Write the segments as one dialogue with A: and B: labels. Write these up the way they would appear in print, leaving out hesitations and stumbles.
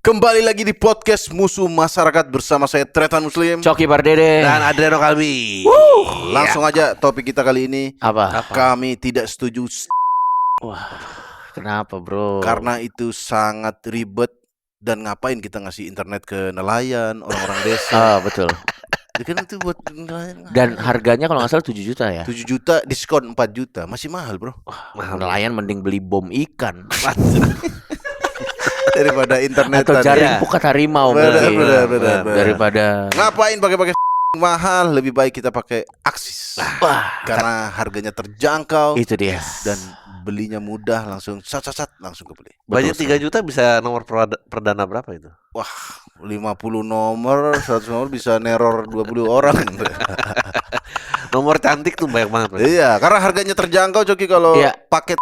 A: Kembali lagi di podcast Musuh Masyarakat bersama saya Tretan Muslim
B: Coki Pardede
C: dan Adriano Kalbi.
A: Langsung aja topik kita kali ini.
B: Apa?
A: Kami tidak setuju
B: Wah, kenapa bro?
A: karena itu sangat ribet. Dan ngapain kita ngasih internet ke nelayan, orang-orang desa.
B: Betul.
A: Ya kan itu buat nelayan.
B: Dan harganya kalau nggak salah 7 juta ya.
A: 7 juta diskon 4 juta. Masih mahal bro.
B: Nelayan mending beli bom ikan
A: Daripada internet
B: atau jaring
C: ya.
B: pukat harimau
A: Benar,
B: mungkin.
A: benar.
B: Daripada
A: Ngapain pakai mahal? Lebih baik kita pakai Aksis.
B: wah,
A: Karena harganya terjangkau
B: itu dia.
A: dan belinya mudah, langsung sat langsung kebeli.
C: Budget 3 juta bisa nomor perdana berapa itu?
A: Wah, 50 nomor, 100 nomor bisa neror 20 orang.
C: Nomor cantik tuh banyak banget. Mas.
A: Iya, karena harganya terjangkau Coki kalau
B: Iya.
A: paket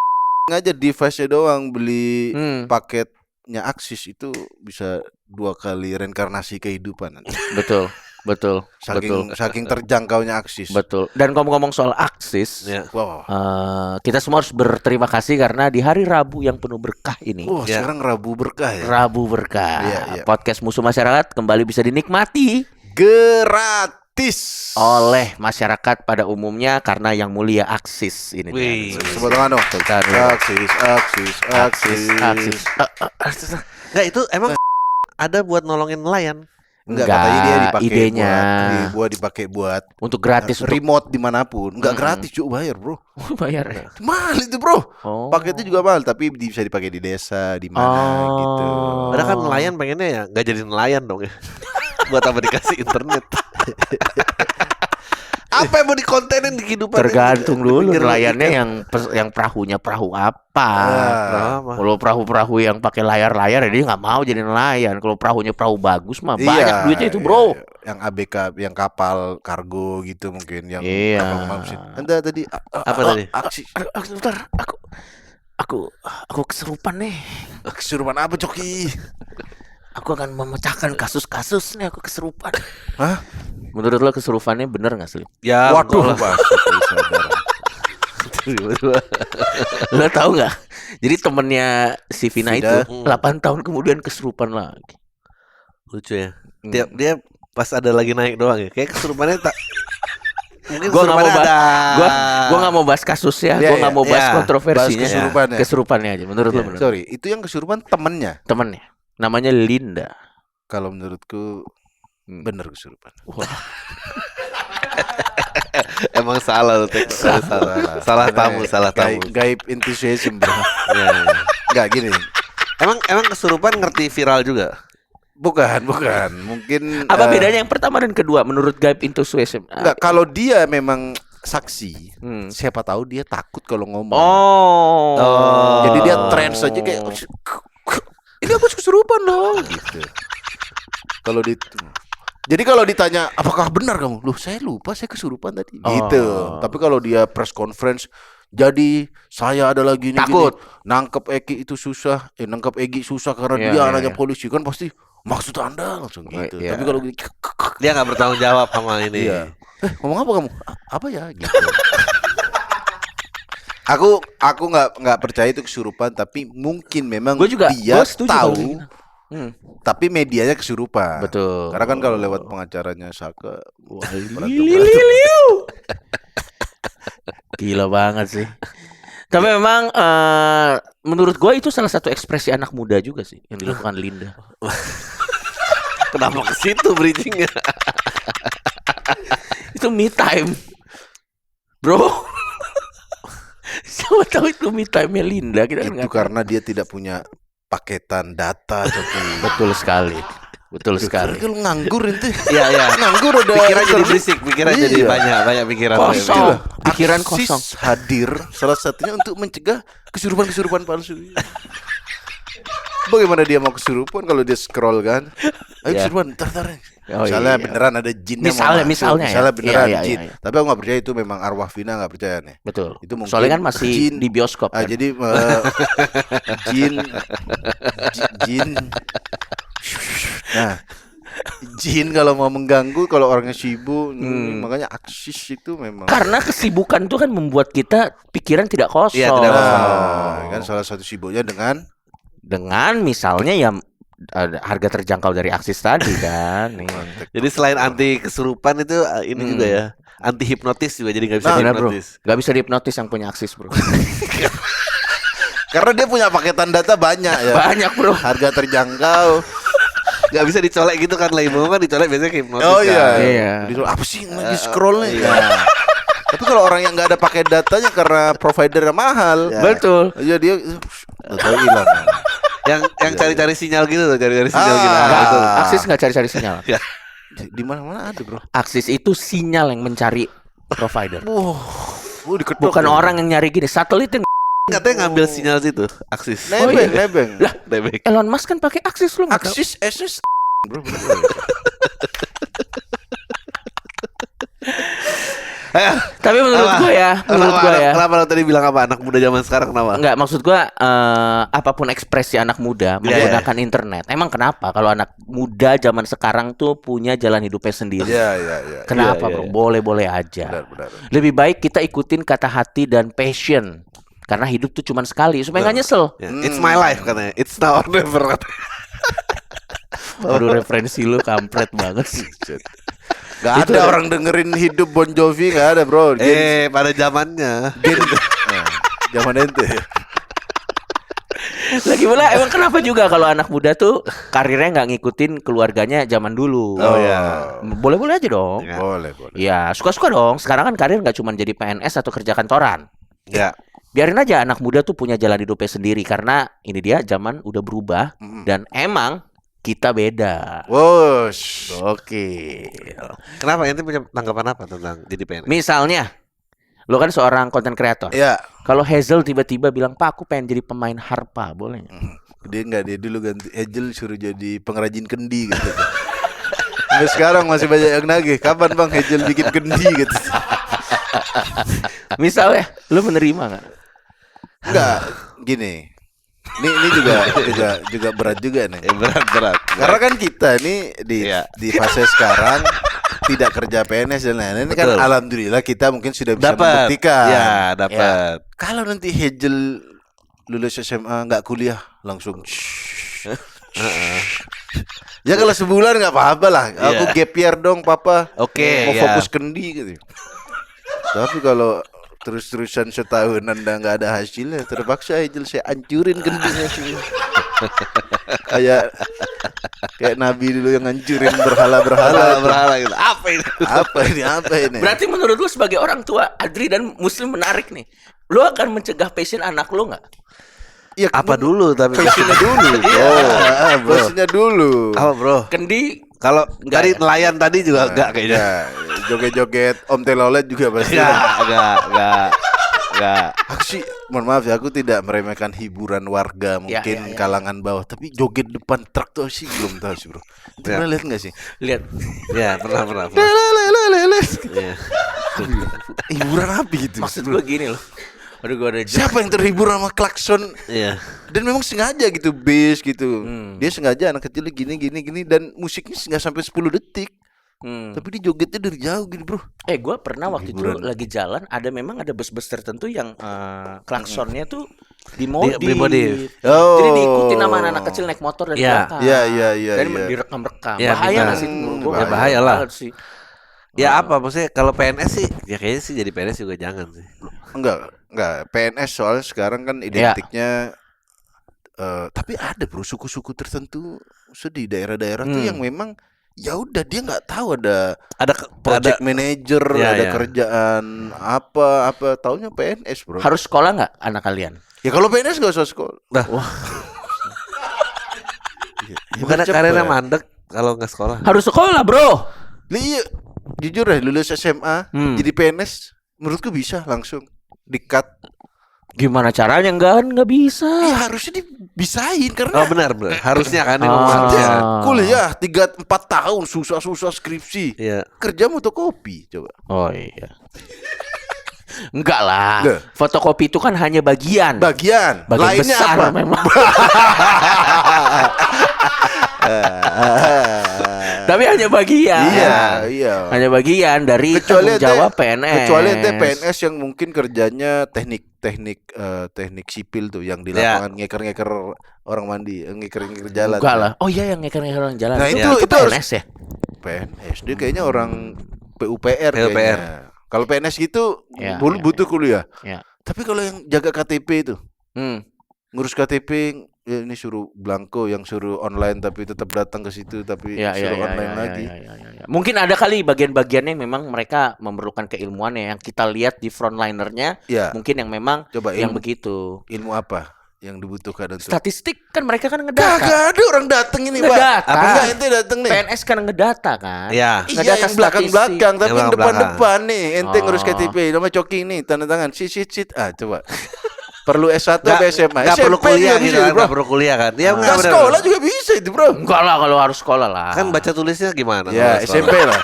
A: aja device-nya doang beli paketnya Aksis itu bisa 2 kali reinkarnasi kehidupan.
B: Betul.
A: Saking terjangkaunya Aksis.
B: Betul. Dan ngomong-ngomong soal Aksis,
C: Ya.
A: Wow.
B: kita semua harus berterima kasih karena di hari Rabu yang penuh berkah ini.
A: Wah,
C: Ya.
A: sekarang Rabu berkah ya.
B: Rabu berkah.
A: Iya, iya.
B: Podcast Musuh Masyarakat kembali bisa dinikmati
A: Gratis
B: oleh masyarakat pada umumnya karena yang mulia Aksis ini.
C: Wih.
A: Sebut tangan dong.
B: Sultan.
A: Aksis.
C: Enggak, itu emang ada buat nolongin nelayan.
A: Enggak, katanya dia dipakai
B: idenya
A: buat dipakai buat
B: untuk gratis untuk
A: remote dimanapun. Enggak gratis, cuk, bayar, bro.
B: bayar ya.
A: Mahal itu, bro.
B: Oh.
A: Paketnya juga mahal, tapi bisa dipakai di desa, di mana gitu.
C: Padahal kan nelayan pengennya ya nggak jadi nelayan dong ya. Buat apa dikasih internet? Apa yang mau dikontenin di kehidupan?
B: Tergantung dulu
C: Pinggir
B: nelayannya
C: ikan.
B: yang perahunya perahu apa.
C: Berapa?
B: Kalau perahu-perahu yang pakai layar-layar ya dia nggak mau jadi nelayan. Kalau perahunya perahu bagus mah
A: Iya,
B: banyak duitnya itu, bro.
A: iya. Yang ABK, yang kapal kargo gitu mungkin, yang
B: Iya.
A: kapal manusia. Anda tadi
C: Apa tadi?
A: Aksi
B: Sebentar, aku keserupan nih.
A: kesurupan apa, Coki?
B: Aku akan memecahkan kasus-kasus nih, aku keserupan.
A: Hah?
B: Menurut lo keserupannya bener nggak sih?
C: Ya,
A: Waduh,
C: betul lah.
B: Lo tahu nggak? Jadi temennya si Vina
A: Vida.
B: itu 8 tahun kemudian keserupan lagi.
C: Lucu ya. Dia pas ada lagi naik doang ya. Kayak kesurupannya tak. Mungkin
B: Gua nggak mau
C: kesurupannya
B: bahas, gua nggak mau bahas kasusnya,
A: Iya,
B: gua nggak mau bahas
C: iya.
B: kontroversinya.
A: Bahas kesurupannya.
B: Aja. Menurut lo bener?
A: Sorry, itu yang kesurupan temennya.
B: Temennya, namanya Linda.
A: Kalau menurutku bener kesurupan.
C: emang salah lu Tek. Salah tamu.
A: Gaib enthusiasm, bro.
C: Iya, iya.
A: Enggak gini.
C: Emang kesurupan ngerti viral juga?
A: Bukan. Mungkin
B: Apa bedanya yang pertama dan kedua menurut Gaib Enthusiasm?
A: Enggak, kalau dia memang saksi, siapa tahu dia takut kalau ngomong.
B: Oh.
A: Jadi dia trend saja kayak ini aku kesurupan loh gitu. Kalau jadi kalau ditanya apakah benar kamu? Loh, saya lupa saya kesurupan tadi. Gitu. Tapi kalau dia press conference, jadi saya ada lagi nih
B: Takut.
A: gini, nangkep Egi susah karena
B: Iya,
A: dia
B: iya,
A: anaknya
B: iya.
A: polisi, kan pasti maksud Anda langsung gitu.
B: Iya.
A: Tapi kalau gini,
C: Dia nggak bertanggung jawab sama ini.
A: iya. Ngomong apa kamu? Apa ya gitu. Aku nggak percaya itu kesurupan, tapi mungkin memang
B: Gua juga,
A: dia
B: gua setuju kalau
A: tahu,
B: gitu.
A: tapi medianya kesurupan.
B: Betul.
A: Karena kan kalau lewat pengacaranya Saka, wah,
B: Gila banget sih. Tapi memang menurut gue itu salah satu ekspresi anak muda juga sih yang dilakukan Linda.
C: Kenapa ke situ bridgingnya?
B: Itu me time, bro. Siapa tahu itu me time-nya Linda, kita kan
A: itu
B: nggak tahu.
A: karena dia tidak punya paketan data.
B: Betul sekali.
A: Kalau nganggur itu,
C: Iya.
A: nganggur ada
C: Pikiran jadi
A: internet.
C: berisik, pikiran
A: Iya.
C: jadi banyak pikiran.
B: Kosong.
A: Itulah,
B: Pikiran
A: Aksis
B: kosong.
A: hadir salah satunya untuk mencegah kesurupan palsu. Bagaimana dia mau kesurupan kalau dia scroll kan? Ayo
B: Ya.
A: kesurupan, tar.
B: Oh,
A: Misalnya
B: iya.
A: beneran ada jinnya
B: Misalnya ya.
A: beneran
B: Iya,
A: jin.
B: iya.
A: Tapi aku nggak percaya itu memang arwah Vina, nggak percaya nih.
B: Betul.
A: Itu mungkin
B: Soalnya kan masih
A: jin.
B: di bioskop kan.
A: Jadi jin. Nah, jin kalau mau mengganggu, kalau orangnya sibuk, makanya Aksis itu memang.
B: Karena kesibukan itu kan membuat kita pikiran tidak kosong.
C: Iya, tidak kosong.
A: Kan salah satu sibuknya dengan
B: Dengan misalnya ya harga terjangkau dari Aksis tadi kan. Nih.
C: Jadi selain anti kesurupan itu ini juga ya, anti hipnotis juga, jadi nggak bisa
B: Benar, bro.
C: hipnotis.
B: Gak bisa dihipnotis yang punya Aksis, bro.
A: Karena dia punya paketan data banyak ya.
B: Banyak, bro.
A: Harga terjangkau.
C: Nggak bisa dicolek gitu kan, label kan dicolek biasanya ke hipnotis
A: Oh iya.
C: kan.
B: Iya.
A: Apa sih yang lagi scroll nih? Tapi kalau orang yang nggak ada pakai datanya karena providernya mahal,
B: Betul.
A: ya dia tahu hilang.
C: Yang cari-cari sinyal gitu tuh, cari-cari sinyal gitu.
B: Nggak,
C: Betul.
B: Aksis nggak cari-cari sinyal.
A: Di mana-mana ada, bro.
B: Aksis itu sinyal yang mencari provider.
A: Diketok.
B: Bukan orang yang nyari gini, satelit yang
C: Katanya ngambil sinyal situ, Aksis.
A: Nebeng.
B: Lah,
C: Nebeng.
B: Elon Musk kan pakai Aksis lu nggak tahu?
A: Aksis SS bro.
B: Tapi menurut gue ya,
C: Kenapa lo tadi bilang apa, anak muda zaman sekarang kenapa?
B: Enggak, maksud gua apapun ekspresi anak muda menggunakan internet. Emang kenapa kalau anak muda zaman sekarang tuh punya jalan hidupnya sendiri?
A: Iya.
B: Kenapa,
C: Iya,
B: bro?
C: iya.
B: Boleh-boleh aja.
A: Benar.
B: Lebih baik kita ikutin kata hati dan passion. Karena hidup tuh cuma sekali supaya nggak nyesel.
C: Ya, it's my life katanya. It's now or never katanya.
B: Aduh, referensi lu kampret banget sih.
A: Gak ada orang dengerin hidup Bon Jovi, gak ada, bro.
C: Pada zamannya.
A: Zaman ente.
B: Lagi pula emang kenapa juga kalau anak muda tuh karirnya nggak ngikutin keluarganya zaman dulu?
C: Oh ya.
B: Boleh-boleh aja dong.
C: Ya.
A: Boleh.
B: Ya suka-suka dong. Sekarang kan karir nggak cuma jadi PNS atau kerja kantoran.
C: Ya.
B: Biarin aja anak muda tuh punya jalan hidupnya sendiri. Karena ini dia zaman udah berubah. Dan emang kita beda.
A: Wush.
B: Oke.
C: Kenapa ente punya tanggapan apa tentang jadi PNS?
B: Misalnya lo kan seorang content creator.
A: Ya.
B: Kalau Hazel tiba-tiba bilang, "Pak, aku pengen jadi pemain harpa." Boleh nggak?
A: Dia dulu ganti Angel suruh jadi pengrajin kendi gitu. Sampai sekarang masih banyak yang nagih. Kapan Bang Angel bikin kendi gitu.
B: Misalnya lo menerima nggak?
A: Enggak, gini. Ini juga berat juga nih.
C: Berat.
A: Karena kan kita nih
C: Iya.
A: di fase sekarang tidak kerja PNS dan lain-lain. Ini kan
C: Betul.
A: alhamdulillah kita mungkin sudah bisa
C: Dapat.
A: membuktikan.
C: Ya, dapat.
A: Kalau nanti Hegel lulus SMA nggak kuliah langsung. Ya kalau sebulan nggak apa-apa lah. Aku gap year dong, papa.
C: Oke,
A: Mau
C: ya.
A: fokus kendi gitu. Tapi kalau terus-terusan setahun Anda nggak ada hasilnya, terpaksa Hegel saya hancurin kendinya sih. Kayak Nabi dulu yang hancurin berhala
C: gitu. Apa ini?
A: Apa ini?
B: Berarti menurut lu sebagai orang tua, Adri dan Muslim menarik nih. Lu akan mencegah passion anak lu nggak?
A: Ya,
C: Apa dulu tapi
A: passionnya dulu, bro. Passionnya dulu.
C: Apa, Bro?
B: Kendi
C: Kalau
B: Enggak
C: tadi
B: ya?
C: nelayan tadi juga enggak kayaknya.
A: Ya, joget-joget Om Telolet juga pasti.
C: Enggak.
A: Aku sih, mohon maaf ya, aku tidak meremehkan hiburan warga mungkin
B: ya.
A: kalangan bawah, tapi joget depan truk tuh sih belum tahu sih, bro. Itu
C: Ya.
A: pernah lihat nggak sih?
B: lihat.
C: Ya, pernah. Iya.
A: Hiburan apa gitu?
B: Maksud gue gini loh. Aduh, gue ada
A: Siapa yang terhibur sama klakson?
C: Iya.
A: Dan memang sengaja gitu, bass gitu. Dia sengaja anak kecil gini dan musiknya nggak sampai 10 detik. Tapi dia jogetnya dari jauh gini, bro.
B: Gue pernah waktu
A: Hiburan.
B: itu lagi jalan, memang ada bus-bus tertentu yang klaksonnya tuh dimodif.
C: Dimodif.
A: Oh.
B: Jadi diikutin sama anak kecil naik motor dari
C: Ya.
B: belakang.
A: Iya.
B: Dan direkam-rekam.
C: Ya,
B: Bahaya
C: benar.
B: nggak sih menurut gua?
C: Ya, bahaya lah.
B: banget sih.
C: Ya apa maksudnya kalau PNS sih ya kayaknya sih jadi PNS juga jangan sih.
A: Enggak. PNS soalnya sekarang kan identiknya tapi ada bro suku-suku tertentu di daerah-daerah tuh yang memang ya udah dia nggak tahu ada project manager,
C: Ya,
A: ada
C: ya.
A: kerjaan apa taunya PNS, bro.
B: Harus sekolah nggak anak kalian?
A: Ya kalau PNS nggak usah sekolah.
C: Bukan karirnya mandek kalau nggak sekolah.
B: Harus sekolah, bro.
A: Iya, jujur deh lulus SMA jadi PNS menurutku bisa langsung di-cut.
B: Gimana caranya? Nggak bisa.
A: Ya harusnya dibisain karena
C: Oh benar. Harusnya kan ini
A: dia kuliah 3-4 tahun susah-susah skripsi.
C: Iya.
A: Kerja fotokopi coba.
B: Oh iya. Enggak lah.
A: Nggak.
B: Fotokopi itu kan hanya bagian.
A: Bagian
B: Bagian
A: lainnya
B: besar
A: apa?
B: memang. Tapi hanya bagian.
A: Iya.
B: Hanya bagian dari tanggung jawab PNS.
A: Kecuali ente PNS yang mungkin kerjanya teknik teknik sipil tuh yang di
C: Ya.
A: lapangan ngeker-ngeker orang mandi, ngeker-ngeker jalan.
B: Enggak lah. Oh iya yang ngeker-ngeker orang jalan.
A: Nah,
B: itu
A: itu harus-
B: PNS ya.
A: PNS dia kayaknya orang PUPR
C: PUPR.
A: kayaknya. Kalau PNS gitu
B: Ya, ya,
A: butuh kuliah.
B: Ya.
A: Tapi kalau yang jaga KTP itu,
B: Hmm.
A: ngurus KTP ya ini suruh blanko, yang suruh online tapi tetap datang ke situ tapi
B: Ya, ya,
A: suruh
B: ya,
A: online
B: ya,
A: lagi.
B: ya. Mungkin ada kali bagian-bagiannya memang mereka memerlukan keilmuannya yang kita lihat di frontlinernya.
A: Ya,
B: Mungkin yang memang
A: coba
B: yang
A: ilmu,
B: begitu.
A: ilmu apa yang dibutuhkan untuk
B: Statistik kan mereka kan ngedata.
A: kagak ada orang dateng ini, Pak.
B: Ngedata.
A: Apa enggak ente dateng nih?
B: PNS kan ngedata kan.
C: Ya.
A: Iya
B: Ngedata
A: yang belakang-belakang, tapi
C: Yang
A: yang
C: belakang-belakang.
A: depan-depan nih ente ngurus
B: Oh.
A: KTP, namanya coking nih, tanda tangan, sit. Ah, coba. Perlu S1 atau SMA?
C: Nggak perlu
A: SMP
C: kuliah
A: juga
C: gitu
A: bisa,
C: kan,
A: bro.
C: nggak perlu kuliah kan. Ya
A: Nggak
C: nggak bener.
A: sekolah juga bisa itu, bro.
B: Enggak lah kalau harus sekolah lah.
C: Kan baca tulisnya gimana?
A: Ya,
C: kalau
A: SMP
C: sekolah?
A: lah.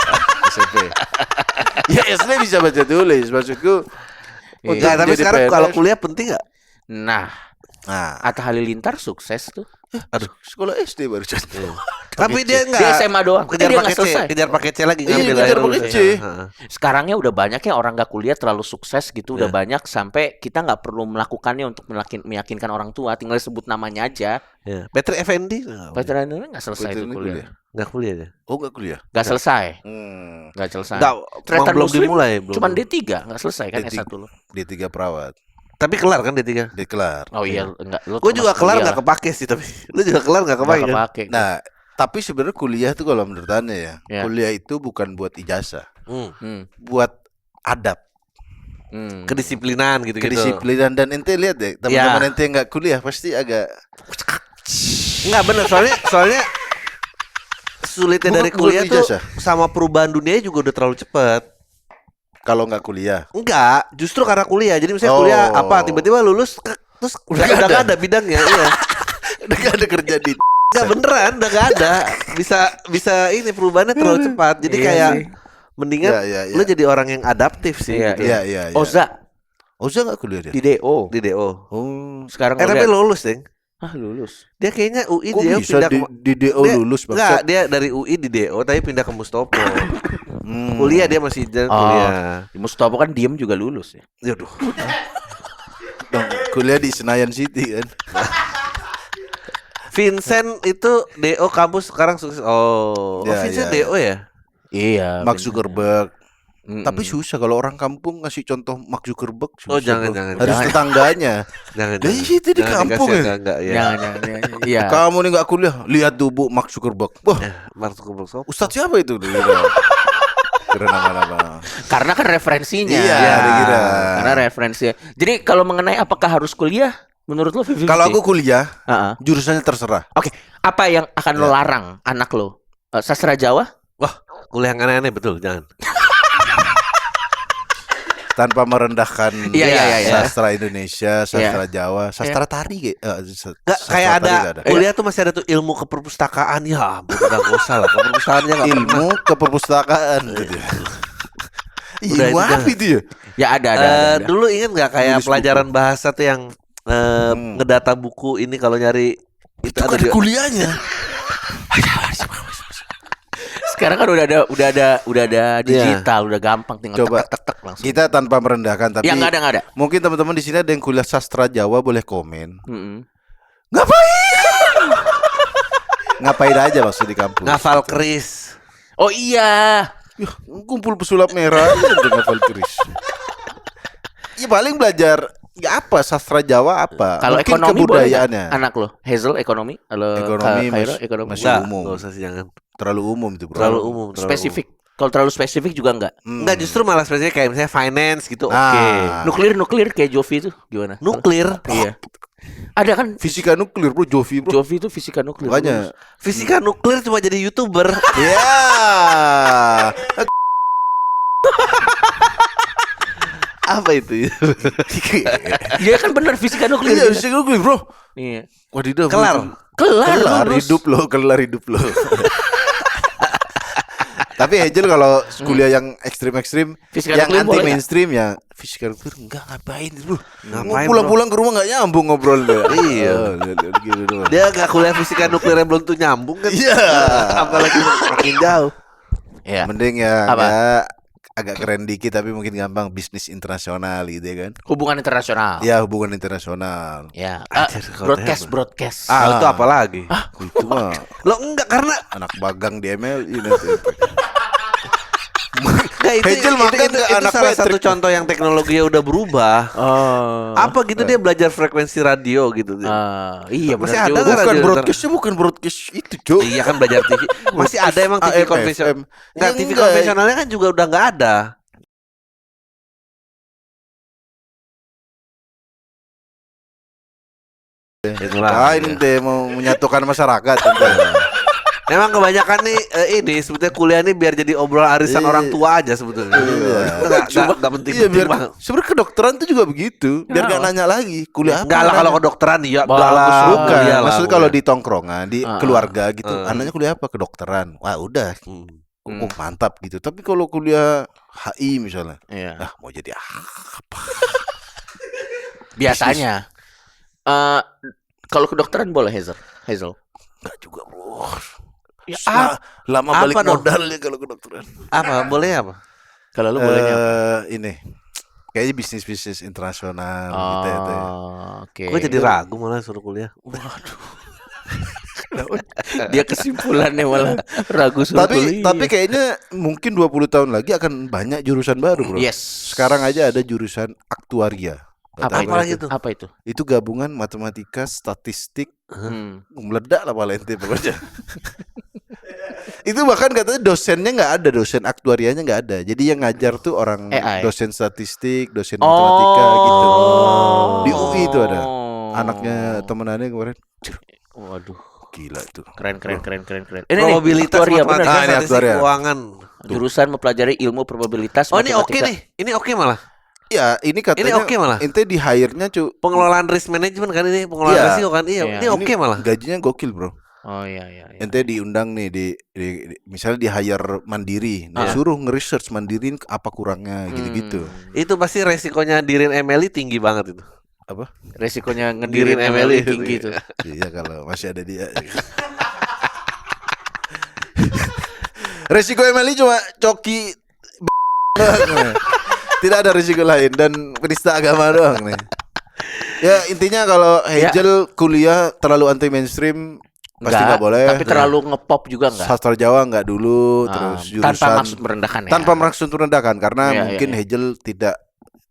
A: SMP. Ya SD bisa baca tulis, maksudku.
B: Iya.
A: untuk
C: Nggak, tapi
A: jadi
C: sekarang
A: PNS.
C: kalau kuliah penting nggak?
B: Nah,
A: Nah,
B: Atta Halilintar sukses tuh.
C: Aduh.
A: sekolah SD baru jadi.
C: Tapi dia nggak.
B: Dia SMA doang.
C: Kejar
B: Dia nggak
C: paket C,
B: selesai.
C: kejar paket C lagi
A: Iya,
C: ngambil
A: kejar
C: akhirnya
A: paket
C: lulus.
A: C.
C: Heeh.
B: Sekarangnya udah banyak ya orang nggak kuliah terlalu sukses gitu, udah
C: Ya.
B: banyak sampai kita nggak perlu melakukannya untuk meyakinkan orang tua, tinggal sebut namanya aja.
C: Ya. Petri Effendi
B: Veteran ini nggak selesai
A: Betul,
B: itu
A: ini
B: kuliah.
C: nggak kuliah dia.
A: Oh, enggak kuliah.
B: Nggak selesai,
A: Hmm.
B: nggak selesai.
C: Nggak,
B: Tretan
C: belum
B: Muslim
C: dimulai, belum.
B: Cuman D3 nggak selesai kan
A: D3.
B: S1 lu.
A: D3 perawat.
C: Tapi kelar kan D3.
A: Dia kelar.
B: Oh iya, enggak lu.
C: Gue juga
B: termasuk
C: kelar
B: kuliah
C: nggak kepake sih tapi. Lu juga kelar nggak
B: lah.
C: kepake
B: Nggak
C: kan?
B: kepake.
A: Nah, tapi sebenarnya kuliah tuh kalau menurut Anda ya,
B: Ya.
A: kuliah itu bukan buat ijazah,
B: Hmm,
A: buat adab,
B: hmm.
C: Kedisiplinan gitu-gitu.
A: kedisiplinan, dan ente lihat deh, teman-teman ente yang nggak kuliah pasti agak
C: Nggak bener soalnya sulitnya
A: Bukan-
C: dari
A: bukan
C: kuliah tuh
A: ijazah.
C: sama perubahan dunia juga udah terlalu cepet.
A: kalau nggak kuliah.
C: Enggak, justru karena kuliah. Jadi misalnya
A: Oh.
C: kuliah apa tiba-tiba lulus terus udah
A: nggak
C: nggak
A: ada.
C: ada bidangnya. Iya.
A: Udah nggak ada kerja di.
C: Nggak beneran, udah nggak ada. Bisa ini perubahannya terlalu cepat. Jadi
B: Iya
C: kayak
B: sih.
C: mendingan
A: Ya.
C: lu jadi orang yang adaptif sih.
B: Iya,
C: gitu.
A: Iya.
B: Oza
A: Oza nggak kuliah dia.
B: di DO.
C: Di DO.
A: Oh,
B: Sekarang
C: tapi lulus deng.
B: lulus.
C: Dia kayaknya UI
A: kok
C: dia
A: bisa
C: pindah ke
A: di DO
C: dia-
A: lulus
C: Enggak,
A: bang?
C: dia dari UI di DO tapi pindah ke Mustopo.
A: Hmm.
C: Kuliah dia masih jalan
B: Oh.
C: kuliah.
B: Di Mustopo kan diem juga lulus ya.
C: Yaduh.
A: Dong, kuliah di Senayan City kan.
C: Vincent itu DO kampus sekarang sukses. Oh,
A: Ya,
C: Vincent
A: ya,
C: DO ya?
B: Iya.
A: Mark Zuckerberg.
B: Mm-mm.
A: Tapi susah kalau orang kampung ngasih contoh Mark Zuckerberg.
C: Oh,
A: susah,
C: jangan,
A: bro.
C: jangan.
A: Harus
B: Jangan.
A: tetangganya.
C: Jangan.
A: Dari situ di
C: Jangan
A: kampung
C: dikasih,
A: ya?
C: enggak, ya.
B: Jangan. Iya.
A: Kamu nih nggak kuliah, lihat tuh Bu Mark Zuckerberg. Wah,
C: Mark Zuckerberg.
A: Ustadz siapa itu? Kira nama-nama.
B: Karena kan referensinya.
A: Iya,
C: Ya.
A: dikira.
B: Karena referensinya. Jadi kalau mengenai apakah harus kuliah, menurut lo 50-50?
A: Kalau aku kuliah,
B: Heeh.
A: jurusannya terserah.
B: Oke, apa yang akan lo
A: Ya.
B: larang anak lo? Sastra Jawa?
C: Wah, kuliah yang aneh-aneh betul, jangan.
A: Tanpa merendahkan
B: Iya.
A: sastra Indonesia, sastra Jawa, sastra tari kayak
C: Enggak kayak ada kuliah tuh masih ada tuh ilmu keperpustakaan ya, ampun, udah nggak usah lah keperpustakaannya nggak pernah.
A: ilmu keperpustakaan gitu ya.
C: Udah,
A: Ilmu
C: itu
A: apa
C: jangan.
A: itu ya?
B: Ya ada.
C: Dulu inget nggak kayak
A: Nulis
C: pelajaran bahasa tuh yang ngedata buku ini kalau nyari itu
A: Itu
C: ada
A: kan
C: di
A: kuliahnya.
B: Sekarang kan udah ada digital, udah gampang tinggal
A: Coba.
B: tek langsung.
A: Kita tanpa merendahkan, tapi
B: Ya nggak ada.
A: mungkin teman-teman di sini ada yang kuliah sastra Jawa boleh komen.
B: Mm-mm.
A: Ngapain? Ngapain aja maksud di kampus?
C: ngafal keris.
B: Oh iya.
A: Yah, kumpul pesulap merah aja udah ngafal keris. Ya paling belajar ya apa sastra Jawa apa?
B: Kalau
A: Mungkin
B: ekonomi boleh nggak?
A: kebudayaannya.
B: Anak lo, Hazel ekonomi, kalau
A: Ekonomi
B: Khairo
A: mas-
B: ekonomi.
A: masih
C: Enggak,
A: umum.
C: nggak usah sih jangan.
A: Terlalu umum itu, bro.
C: Terlalu umum. terlalu
B: Spesifik. Kalau terlalu spesifik juga enggak.
A: umum.
C: Enggak, justru malah spesifik kayak misalnya finance gitu. Oke.
A: Ah.
B: Nuklir kayak Jovi itu gimana?
C: Nuklir.
B: Iya. Ada kan
A: Fisika nuklir, bro, Jovi, bro.
B: Jovi itu fisika nuklir.
A: Makanya.
C: Fisika nuklir cuma jadi YouTuber.
A: Ya.
C: Apa itu?
B: Iya kan benar fisika nuklir.
A: Iya, fisika nuklir, bro.
B: Iya.
A: Wadidaw.
C: Kelar.
A: Kelar
B: lulus.
A: kelar hidup lo. Tapi Angel kalau kuliah yang ekstrim-ekstrim,
B: Fisika
A: yang
B: nuklir
A: anti
B: boleh nggak?
A: mainstream ya fisika nuklir enggak ngapain bro.
C: Ngapain,
A: Pulang-pulang ke rumah enggak nyambung ngobrol dia.
C: Iya.
A: Gitu doang.
C: Dia nggak kuliah fisika nuklir yang belum tuh nyambung kan?
A: Iya.
C: Apalagi makin jauh.
B: Iya.
A: Mending ya
B: Apa?
A: ya agak keren dikit tapi mungkin gampang bisnis internasional gitu ya kan.
B: Hubungan internasional.
A: Ya hubungan internasional.
B: Ya.
C: Anjir, kalau
B: Broadcast.
C: Itu apa lagi?
A: Itu mah
C: Lo enggak karena
A: anak bagang di MLI nanti.
C: Nggak,
A: Hegel makan ke anak
C: salah satu
A: Patrick.
C: contoh yang teknologinya udah berubah. Apa gitu dia belajar frekuensi radio gitu.
B: Iya
C: Masih
B: benar
C: ada
B: juga.
C: nggak
A: Bukan
C: radio
A: broadcastnya bukan broadcast itu Cok.
C: Iya kan belajar TV. Masih ada emang TV
A: AM,
C: konvensional.
A: FM.
C: Enggak,
A: Ya,
C: TV
A: enggak.
C: konvensionalnya kan juga udah enggak ada. Itulah.
A: Lain teh mau menyatukan masyarakat ente.
C: Emang kebanyakan nih ini sebetulnya kuliah ini biar jadi obrolan arisan
A: Iya.
C: orang tua aja sebetulnya.
A: Iya.
C: Enggak penting.
A: Iya biar sebenarnya kedokteran tuh juga begitu. Biar nggak nanya lagi kuliah apa.
C: Enggak lah kalau
A: nanya.
C: kedokteran ya
B: Bagus,
C: enggak lah.
A: Bukan.
C: Iya lah,
A: Maksudnya kalau di tongkrongan, di
B: Ah,
A: keluarga gitu, anaknya kuliah apa? Kedokteran. Wah, udah. Oh, mantap gitu. Tapi kalau kuliah HI misalnya,
B: Iya.
A: mau jadi apa?
B: Biasanya kalau kedokteran boleh Hazel.
A: Enggak juga, Bro.
B: Ya,
A: Lama
C: apa
A: balik
C: dong?
A: modalnya kalau kedokteran.
C: Apa? Boleh apa?
B: Kalau lu bolehnya apa?
A: Ini kayaknya bisnis internasional gitu ya. Teh.
B: Oke.
C: Gue jadi ragu malah suruh kuliah.
B: Dia kesimpulannya malah ragu suruh kuliah.
A: Tapi kayaknya mungkin 20 tahun lagi akan banyak jurusan baru, Bro.
B: Yes.
A: Sekarang aja ada jurusan aktuaria. Nggak
B: Apa
A: tahu
C: Apa lagi
A: itu.
C: tuh?
B: Apa itu?
A: Itu gabungan matematika, statistik, meledak lah paling ente pokoknya. Itu bahkan katanya dosennya nggak ada, dosen aktuarianya nggak ada. Jadi yang ngajar tuh orang
B: AI.
A: dosen statistik, dosen matematika gitu. Di UI itu ada.
B: Oh.
A: Anaknya temenannya kemarin.
B: Waduh,
A: Gila tuh.
B: keren. Ini
C: Probabilitas
B: aktuaria,
C: matematika,
A: benar. Ini
C: statistik,
A: aktuaria.
C: keuangan.
B: jurusan mempelajari ilmu probabilitas.
C: Oh ini oke
B: matematika.
C: nih. Ini oke malah.
A: Ya ini katanya
C: oke malah.
A: ente di hire-nya
C: Pengelolaan risk management kan ini, pengelolaan
A: Iya.
C: risiko kan. Iya,
B: Iya.
C: ini oke malah.
A: Gajinya gokil, Bro.
B: Oh iya.
A: Ente diundang nih misalnya di hire mandiri, nah suruh nge-research mandiri apa kurangnya gitu-gitu.
C: Itu pasti resikonya dirin MLI tinggi banget itu.
A: Apa?
B: Resikonya
C: Dirin
B: ngedirin
C: MLI
B: MLI tinggi itu.
A: Iya kalau masih ada dia. Resiko MLI cuma coki tidak ada risiko lain dan penista agama doang nih. Ya intinya kalau Hegel kuliah terlalu anti mainstream pasti nggak boleh.
B: Tapi terlalu ngepop juga enggak.
A: Sastra Jawa nggak dulu, terus jurusan
B: Tanpa maksud merendahkan ya.
A: tanpa maksud merendahkan karena
B: Iya,
A: mungkin
B: iya.
A: Hegel tidak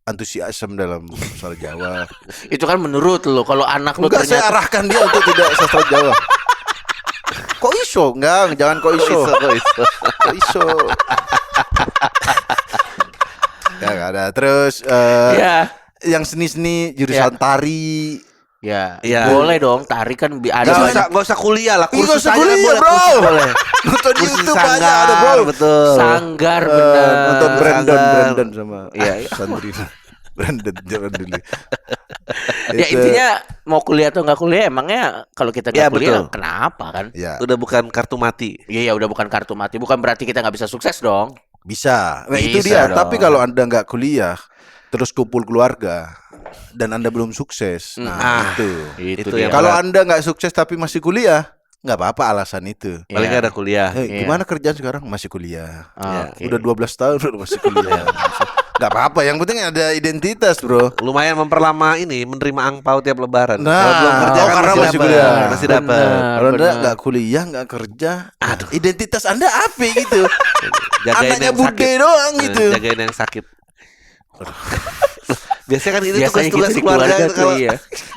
A: antusiasme dalam sastra Jawa.
B: Itu kan menurut lo, kalau anak lo
A: Enggak, saya
B: ternyata
A: arahkan dia untuk tidak sastra Jawa. Kok iso? Enggak, jangan kok iso. Kok iso. Enggak ada. Terus
B: ya,
A: yang seni-seni jurusan tari.
B: ya,
C: Iya.
B: boleh dong. Tari kan ada
C: Nggak usah kuliah lah.
A: Ih, nggak
C: Kursus
A: usah
C: aja kan
A: kuliah,
C: boleh.
A: bro.
C: Kursus boleh.
A: Nonton di
C: Kursus
A: YouTube banyak ada, Bro.
C: betul.
B: sanggar bener.
A: Nonton Brandon
C: Sanggar.
A: sama
B: Iya,
A: santri. Brandon zaman dulu.
B: Ya
A: Itu,
B: intinya mau kuliah atau nggak kuliah, emangnya kalau kita nggak
C: Ya,
B: kuliah,
C: betul.
B: kenapa kan?
A: ya
C: Udah bukan kartu mati.
B: Iya, udah bukan kartu mati, bukan berarti kita nggak bisa sukses dong.
A: bisa. Nah, itu
B: Bisa
A: dia.
B: dong.
A: Tapi kalau Anda nggak kuliah, terus kumpul keluarga dan Anda belum sukses. Nah, itu.
C: Itu
B: dia.
C: yang
A: Kalau
C: berat.
A: Anda nggak sukses tapi masih kuliah, nggak apa-apa alasan itu.
C: Paling
B: Iya.
C: nggak ada kuliah.
B: Iya.
A: Gimana kerjaan sekarang? Masih kuliah.
B: Ah,
C: Iya.
B: oke.
A: Udah 12 tahun udah masih kuliah. Nggak apa-apa, yang penting ada identitas, Bro.
C: Lumayan memperlama ini menerima angpau tiap lebaran.
A: Nah,
C: Kalau belum kerja
A: oh,
C: kan
A: karena masih
C: masih
A: kuliah.
C: dapat. Masih dapat.
A: Kalau Anda
B: benar.
A: nggak kuliah, nggak kerja, identitas Anda apa gitu?
C: Jagain
A: Anaknya
C: yang
A: bude
C: sakit.
A: doang gitu.
C: Jagain yang sakit. Biasanya kan itu
B: Biasanya
C: tugas-tugas
B: gitu di
C: keluarga
B: keluarga
C: itu
B: tuh, iya.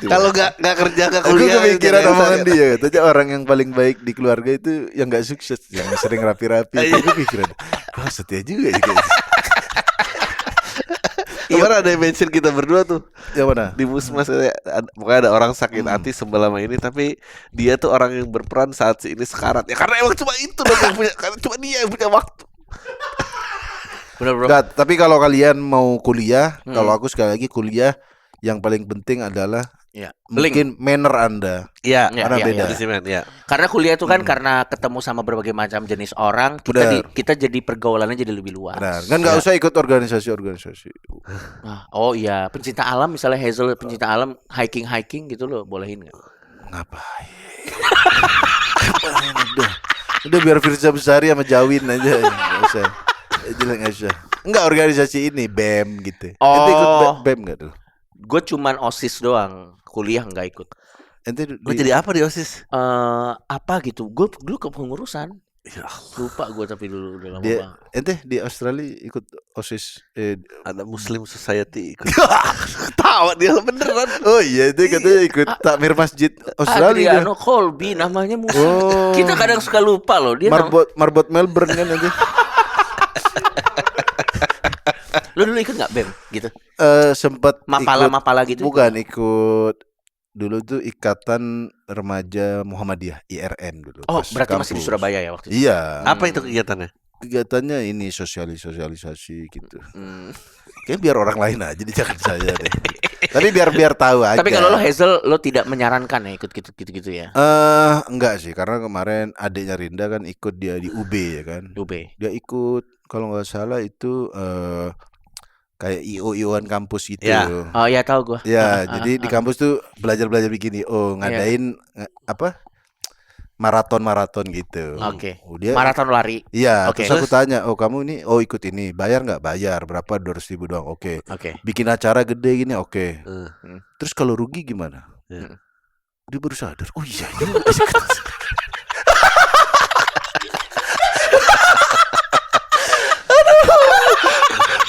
C: kalau nggak kerja nggak
A: Aku
C: kuliah.
A: kepikiran
C: jagain
A: omongan
C: sakit.
A: dia. Tanya orang yang paling baik di keluarga itu yang nggak sukses, yang sering rapi-rapi. Aku kepikiran, wah setia juga ya kayaknya.
C: Kemarin ada yang mention kita berdua tuh
A: Yang mana?
C: di Musmas pokoknya ada orang sakit hati sebelah sama ini tapi dia tuh orang yang berperan saat si ini sekarat ya karena emang cuma itu dong yang punya karena cuma dia yang punya waktu.
B: Bener bro.
A: Enggak, tapi kalau kalian mau kuliah, kalau aku sekali lagi kuliah yang paling penting adalah
B: Ya.
A: mungkin manner Anda.
C: Iya,
B: Ya,
A: karena
B: ya,
A: beda.
B: ya.
C: Itu sih, men, ya.
B: Karena kuliah itu kan karena ketemu sama berbagai macam jenis orang, kita
A: Benar.
B: kita jadi pergaulannya jadi lebih luas.
A: Benar. Kan nggak usah ikut organisasi-organisasi.
B: Nah, oh iya, pencinta alam misalnya Hazel pencinta alam hiking gitu loh, bolehin nggak?
A: Ngapain? Ngapain udah. Udah biar Firza Besari sama Jawin aja. Nggak usah. Jelek nggak usah. Enggak organisasi ini BEM gitu.
B: Oh.
A: Ente ikut BEM enggak tuh?
B: Gue cuman OSIS doang, kuliah nggak ikut.
A: Ente
C: Lo jadi apa di OSIS?
B: Apa gitu? Gue dulu kepengurusan.
C: Ya Allah,
B: Lupa gue tapi dulu udah lama
A: dia
B: banget.
A: ente di Australia ikut OSIS
C: ada Muslim Society ikut. Ketawa dia beneran.
A: Oh iya itu katanya ikut takmir masjid Australia.
B: Adriano Colby namanya musuh.
A: Oh.
B: Kita kadang suka lupa loh dia.
A: Marbot Melbourne kan nanti.
B: Lu dulu ikut nggak BEM gitu?
A: Sempat
B: Mapala gitu.
A: Bukan ikut dulu tuh Ikatan Remaja Muhammadiyah IRM dulu.
B: Oh,
A: pas
B: berarti masih di
A: kampus.
B: Surabaya ya waktu itu.
A: Iya.
C: Apa itu kegiatannya?
A: Kegiatannya ini sosialisasi gitu.
B: Hmm.
A: Kayak biar orang lain aja, jangan saya deh. Tapi biar tahu aja.
B: Tapi kalau lo Hazel lo tidak menyarankan ya ikut gitu ya.
A: Enggak sih, karena kemarin adiknya Rinda kan ikut dia di UB ya kan.
B: UB.
A: Dia ikut kalau nggak salah itu kayak IO-IOan kampus gitu.
C: Ya.
B: Oh ya tahu gua.
A: Ya, jadi di kampus tuh belajar begini. Oh, ngadain apa? Maraton gitu.
B: Oke.
A: Dia
B: Maraton lari.
A: Iya,
B: Oke.
A: terus aku tanya, "Oh, kamu ini ikut ini, bayar nggak?" Bayar, berapa? 200.000 doang. Oke.
B: Oke.
A: Bikin acara gede gini, oke.
C: Eh,
A: Terus kalau rugi gimana?
C: Ya.
A: Dia baru sadar. Oh iya.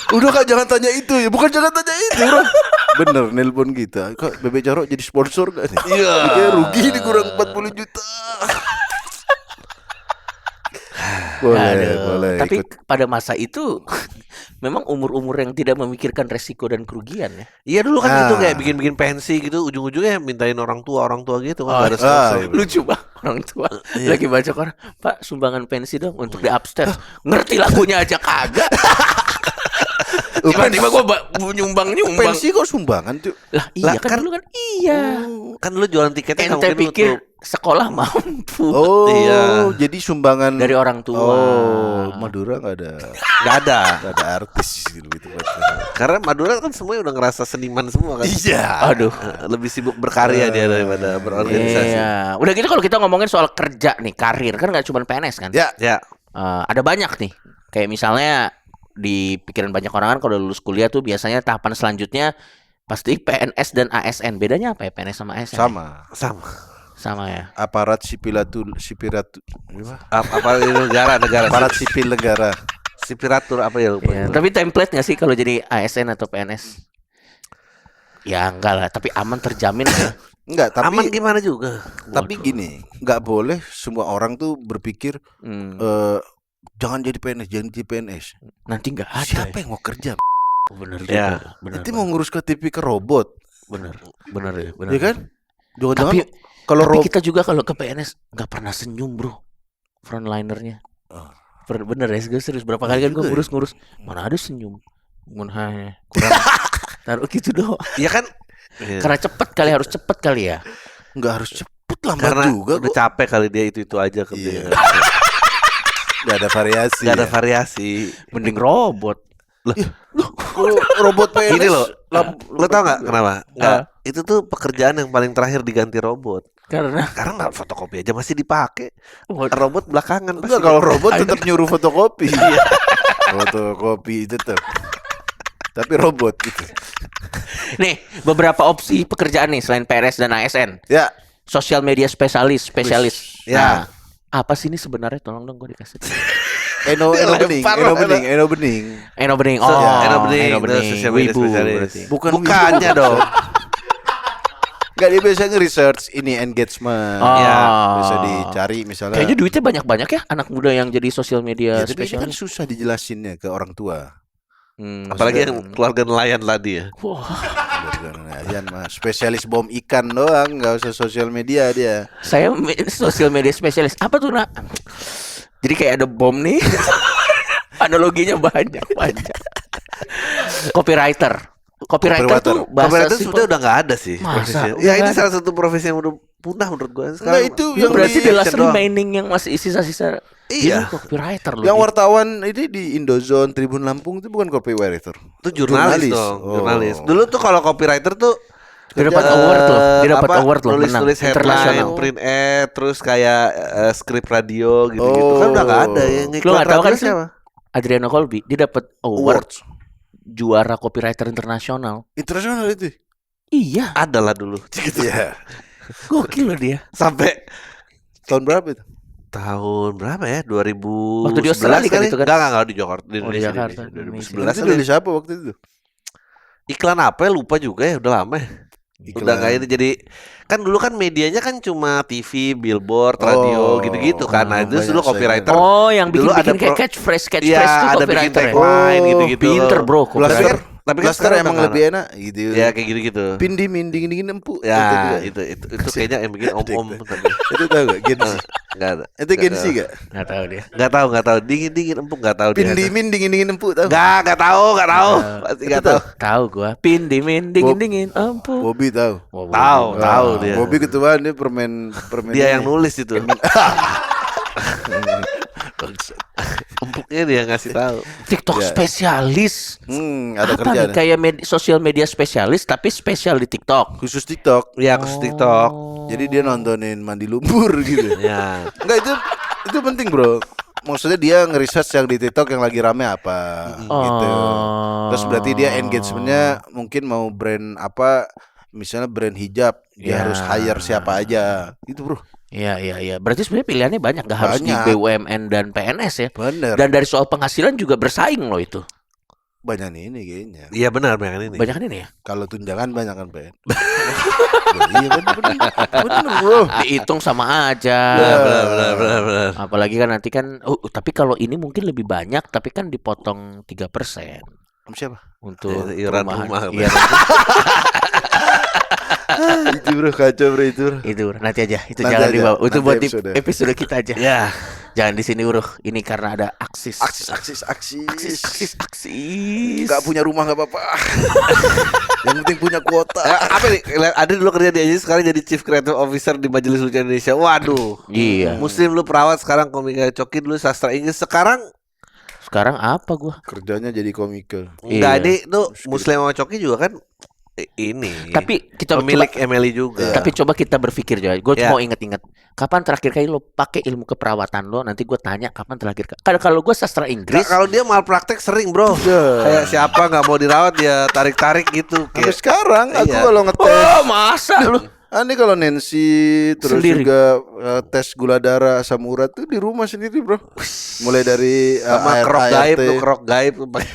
A: Udah Kak, jangan tanya itu ya. Bukan jangan tanya itu, bro. Bener, nelpon kita. Kak, Bebek Jarok jadi sponsor gak nih?
C: Iya.
A: Kayak rugi nih kurang 40 juta. Boleh,
B: Aduh.
A: boleh.
B: Tapi
A: ikut.
B: pada masa itu memang umur-umur yang tidak memikirkan resiko dan kerugian ya.
C: Iya dulu kan gitu
A: Ah.
C: kayak bikin pensi gitu ujung-ujungnya mintain orang tua gitu kan
B: Oh,
C: nggak ada sponsor.
A: iya.
B: Lucu banget orang tua
C: Iya.
B: lagi baca koran, Pak sumbangan pensi dong untuk di upstairs. Ngerti lagunya aja kagak. Tiba-tiba gue nyumbang.
A: Pensi kok sumbangan tuh?
B: Lah iya
C: Lah,
B: kan
C: kan-
B: dulu kan iya.
C: Kan dulu jualan tiketnya nggak
B: Ente
C: mungkin
B: pikir
C: untuk
B: sekolah mampu
A: Oh,
C: Iya.
A: jadi sumbangan
B: dari orang tua.
A: Oh, Madura nggak ada,
C: nggak ada.
A: nggak ada artis gitu.
C: Karena Madura kan semuanya udah ngerasa seniman semua kan.
A: Iya.
B: Aduh.
C: Lebih sibuk berkarya dia daripada berorganisasi.
B: Iya. Udah gitu kalau kita ngomongin soal kerja nih, karir kan nggak cuma PNS kan.
A: Ya,
C: Ya,
B: Ada banyak nih. Kayak misalnya di pikiran banyak orang kan kalau lulus kuliah tuh biasanya tahapan selanjutnya pasti PNS dan ASN. Bedanya apa ya PNS sama ASN?
C: sama.
B: Sama ya.
A: aparat sipiratu
C: Apa negara
A: aparat sipil negara.
C: sipiratur apa ya lupa.
B: Iya, tapi template nggak sih kalau jadi ASN atau PNS? Ya enggak lah, tapi aman terjamin ya.
A: Enggak, tapi
C: Aman gimana juga.
A: tapi gini, nggak boleh semua orang tuh berpikir
B: Hmm,
A: jangan jadi PNS, jangan jadi PNS.
B: nanti nggak ada.
A: Siapa yang mau kerja?
B: Bener
C: Ya,
B: juga. Bener.
A: Nanti mau ngurus KTP ke robot,
B: Bener ya. Bener.
A: ya kan? Jangan-jangan
B: Tapi
A: kalau
B: tapi
A: robot
B: kita juga kalau ke PNS nggak pernah senyum bro, frontlinernya.
A: Oh.
B: Bener ya, gue serius berapa kali kan gue
A: juga ya.
B: ngurus-ngurus, mana ada senyum, kurang taruh gitu doang.
C: Iya kan? Iya.
B: Karena harus cepet kali ya.
A: nggak harus cepet lambat
C: Karena
A: juga
C: udah
A: kok.
C: capek kali dia itu aja kerja.
A: Iya. Nggak ada variasi.
C: Gak ada
A: ya.
C: variasi.
B: Mending robot.
A: Kalau robot PNS
C: Gini loh, lo tau nggak
A: juga.
C: kenapa? Nggak, itu tuh pekerjaan yang paling terakhir diganti robot.
B: Karena
C: Karena nggak fotokopi aja masih dipakai. Robot belakangan.
A: Enggak, kalau robot tetap nyuruh fotokopi. Fotokopi tetap. Tapi robot gitu.
B: nih beberapa opsi pekerjaan nih selain PNS dan ASN.
A: Ya,
B: Sosial media spesialis.
C: Ya.
B: Nah, apa sih ini sebenarnya? Tolong dong gue dikasih.
A: Eno Bening.
B: Eno Bening. Oh,
C: Eno Bening,
B: Eno Bening.
C: sosial media
B: Wibu
C: spesialis.
B: berarti.
C: Bukannya dong.
A: Enggak, dia biasanya research ini engagement.
B: Oh.
C: Ya,
A: Bisa dicari misalnya.
B: Kayaknya duitnya banyak-banyak ya anak muda yang jadi sosial media
A: Ya, tapi ini kan
B: spesialis.
A: susah dijelasinnya ke orang tua.
C: Apalagi yang keluarga nelayan tadi ya.
B: Wah,
A: Yan mah spesialis bom ikan doang, nggak usah sosial media dia.
B: saya sosial media spesialis. Apa tuh, Nak? Jadi kayak ada bom nih. Analoginya banyak. Copywriter
A: Copywriter.
B: tuh bahasa
C: Copywriter
B: simpel.
C: sebenarnya udah nggak ada sih.
B: Masa?
C: profesinya.
B: Udah
C: Ya ini
B: nggak ada?
C: salah satu profesi yang udah punah menurut gue.
A: Nah, itu
B: Yang
A: yang
B: berarti
A: di
B: the last
C: action doang.
B: remaining yang masih sisa-sisa.
C: Iya.
B: Dia copywriter loh.
A: yang
B: dia.
A: wartawan ini di Indozone Tribun Lampung itu bukan copywriter.
C: Itu jurnalis
A: Jurnalis.
C: dong,
A: Oh.
C: jurnalis. Dulu tuh kalau copywriter tuh
B: Dia dapat
C: eh,
B: award loh. Dia dapat
C: apa,
B: award loh, menang.
C: Nulis
B: Internasional.
C: headline, print ad, terus kayak skrip radio gitu-gitu. Kan udah nggak ada yang
B: Lu nggak tahu kan sih?
C: siapa?
B: Adriano Colby, dia dapat award
A: Awards
B: juara copywriter internasional.
A: internasional itu.
B: Iya,
C: Adalah dulu.
A: Iya.
B: gokil loh dia.
C: Sampai
A: Tahun berapa itu?
C: tahun berapa ya? 2011
B: Waktu di Australia kan
C: kali.
B: itu kan?
C: Enggak di Jakarta, di
B: Oh, di
C: Indonesia.
B: Jakarta,
C: di Indonesia.
B: Indonesia.
C: 2011
A: Itu
C: kali.
A: dari siapa waktu itu?
C: Iklan apa ya? Lupa juga ya, udah lama ya. Udah nggak ini, jadi kan dulu kan medianya kan cuma TV, billboard, radio
A: Oh,
C: gitu-gitu kan. Nah, itu
A: banyak
C: dulu copywriter.
B: Oh, yang
C: Dulu
B: bikin
C: ada
B: kayak
C: pro-
B: catchphrase
C: Iya,
B: tuh
C: ada bikin
B: copywriter ya?
C: tagline
A: Oh,
C: gitu-gitu.
B: Pinter bro,
C: Tapi
B: copywriter.
C: kan, tapi kan
A: Blaster
C: sekarang
A: emang
C: udah
A: lebih
C: nggak-
A: enak gitu.
C: Ya kayak gitu-gitu.
A: Pindi minding dingin empuk.
C: Ya, itu kayaknya yang bikin om-om tadi.
A: Itu tahu gak? Gen Z.
C: Enggak ada.
A: Itu Gen Z gak?
B: Nggak tahu dia.
C: Enggak tahu. Dingin empuk enggak tahu dia.
A: Pindi min dingin empuk tahu?
C: Enggak tahu. Pasti enggak tahu.
B: Tahu gua. Pin dingin dingin ampun.
A: Bobby tahu.
B: Wah,
C: Tahu dia.
A: Bobby ketuaan dia permen
C: Dia
A: ini.
C: yang nulis itu. Empuknya dia ngasih tahu.
B: TikTok
A: Ya.
B: spesialis.
A: Ada
B: Apa
A: kerjaan.
B: nih kayak sosial media spesialis tapi spesial di TikTok.
A: Khusus TikTok.
C: Ya ke TikTok.
A: Jadi dia nontonin mandi lumpur gitu.
C: Ya.
A: Enggak itu penting, Bro. Maksudnya dia ngeresearch yang di TikTok yang lagi rame apa gitu. Terus berarti dia engagementnya mungkin mau brand apa, misalnya brand hijab, dia
B: Ya.
A: harus hire siapa aja. Gitu, Bro.
B: Iya. Berarti sebenarnya pilihannya banyak, nggak harus di
A: Banyak.
B: BUMN dan PNS ya.
A: Bener.
B: Dan dari soal penghasilan juga bersaing loh itu.
A: Banyak ini kayaknya.
C: Iya benar yang ini.
B: Banyak ini ya.
A: Kalau tunjangan banyak kan, Ben. Iya bener, Bro.
B: Dihitung sama aja.
C: Benar.
B: Apalagi kan nanti kan tapi kalau ini mungkin lebih banyak tapi kan dipotong 3%
A: Siapa?
B: untuk
C: Ya, iuran
B: perumahan.
C: rumah.
B: Iya,
A: Itu, Bro, kacau, Bro, itu. Bro.
B: itu nanti aja. Itu
A: Nanti
B: jangan
A: aja,
B: dibawa. Itu
A: nanti
B: buat di
A: episode.
B: episode kita aja.
C: Ya.
B: Jangan di sini Uruh. Ini karena ada aksis.
A: Aksis.
B: Aksis.
A: Gak punya rumah gak apa-apa. Yang penting punya kuota.
C: Apa nih? Ada dulu kerja di agensi, sekarang jadi Chief Creative Officer di Majelis Lucu Indonesia. Waduh.
B: Iya.
C: Muslim lu perawat, sekarang komika Coki, dulu sastra Inggris, sekarang
B: Sekarang apa gua?
A: Kerjanya jadi komika.
C: enggak.
B: Iya.
C: Ini tuh Muslim sama Coki juga kan ini.
B: Tapi kita
C: pemilik
B: coba,
C: Emily juga.
B: tapi coba kita berpikir Joy. Gue
C: Ya.
B: mau inget-inget. Kapan terakhir kali lo pakai ilmu keperawatan lo? Nanti gue tanya kapan terakhir. Kalau gue sastra Inggris.
C: Nah, kalau dia malpraktek sering bro. Kayak siapa nggak mau dirawat dia tarik-tarik gitu.
A: Sampai
C: Kayak
A: sekarang aku
C: Iya.
A: kalau ngetes
B: Oh masa lu?
A: Ini kalau Nancy terus
B: Sendiri.
A: juga tes gula darah asam urat tuh di rumah sendiri, Bro. Mulai dari
C: sama krok
A: ART.
C: gaib tuh, krok gaib.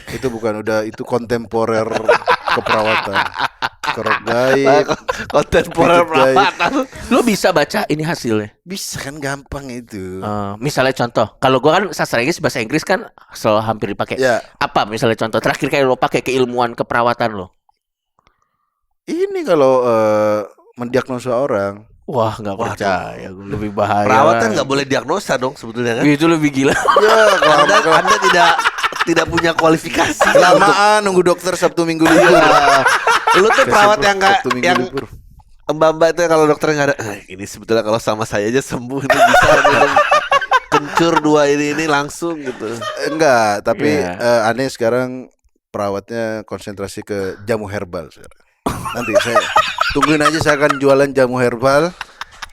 A: Itu bukan, udah itu kontemporer keperawatan. Krok gaib.
C: Kontemporer
A: Pijit gaib.
C: perawatan.
B: Lo bisa baca ini hasilnya.
A: Bisa kan, gampang itu.
B: Misalnya contoh, kalau gue kan sastra Inggris bahasa Inggris kan selalu hampir dipakai.
A: Ya,
B: Apa misalnya contoh terakhir kali lo pakai keilmuan keperawatan lo?
A: ini kalau mendiagnosa orang.
B: Wah nggak percaya, gue lebih bahaya.
C: Perawatan nggak boleh diagnosa dong sebetulnya kan.
B: Itu lebih gila.
A: Ya,
C: Anda tidak punya kualifikasi.
A: kelamaan nunggu dokter Sabtu Minggu libur.
C: Lu tuh perawat yang nggak
A: Sabtu Minggu
C: yang
A: libur.
C: mbak-mbak itu kalau dokternya nggak ada. Ini sebetulnya kalau sama saya aja sembuh, ini bisa minum kencur dua ini langsung gitu.
A: Enggak, tapi
B: Iya.
A: aneh sekarang perawatnya konsentrasi ke jamu herbal sekarang. Nanti saya tungguin aja, saya akan jualan jamu herbal.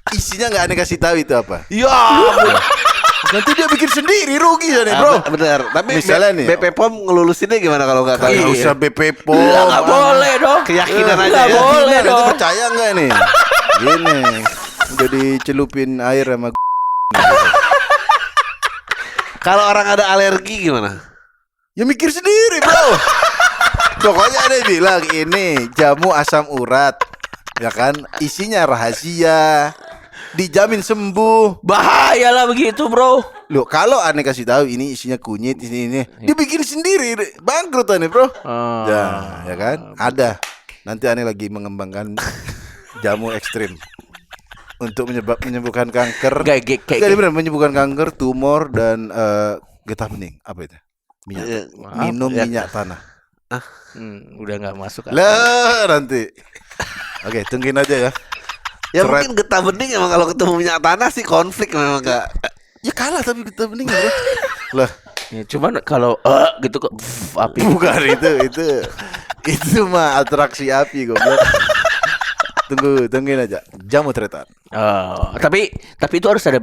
A: Isinya nggak aneh kasih tahu itu apa.
C: Ya,
A: Nanti dia bikin sendiri, rugi ya nih, Bro.
C: bener. Tapi
A: Misalnya nih,
C: BP POM ngelulusinnya gimana kalau nggak tahu?
A: Nggak usah BP POM.
B: Nggak boleh dong.
C: Keyakinan aja
B: Nggak
C: ya.
B: boleh
A: Nanti
B: dong.
A: percaya nggak nih? Gini, udah dicelupin air sama
C: Kalau orang ada alergi gimana?
A: ya mikir sendiri, Bro. Pokoknya ada yang bilang ini jamu asam urat, ya kan? Isinya rahasia, dijamin sembuh.
B: Bahaya lah begitu bro.
A: Loh, kalau aneh kasih tahu ini isinya kunyit, ini, dia bikin sendiri, bangkrut aneh, Bro. Ya kan? Ada. Nanti aneh lagi mengembangkan jamu ekstrim untuk menyembuhkan kanker.
B: Kayak
A: Enggak, bener, menyembuhkan kanker, tumor dan getah bening. Apa itu? Minyak. Minum
C: Ya.
A: minyak tanah.
B: udah nggak masuk.
A: Lah, nanti. Oke, tungguin aja ya.
C: Ya
A: Seret.
C: mungkin getah bening emang kalau ketemu minyak tanah sih konflik memang enggak.
A: Ya kalah tapi getah bening, Bro. Lah,
B: Ya, cuman kalau gitu kok api.
A: bukan itu mah atraksi api goblok. Tungguin aja. Jamu tretan.
B: Tapi itu harus ada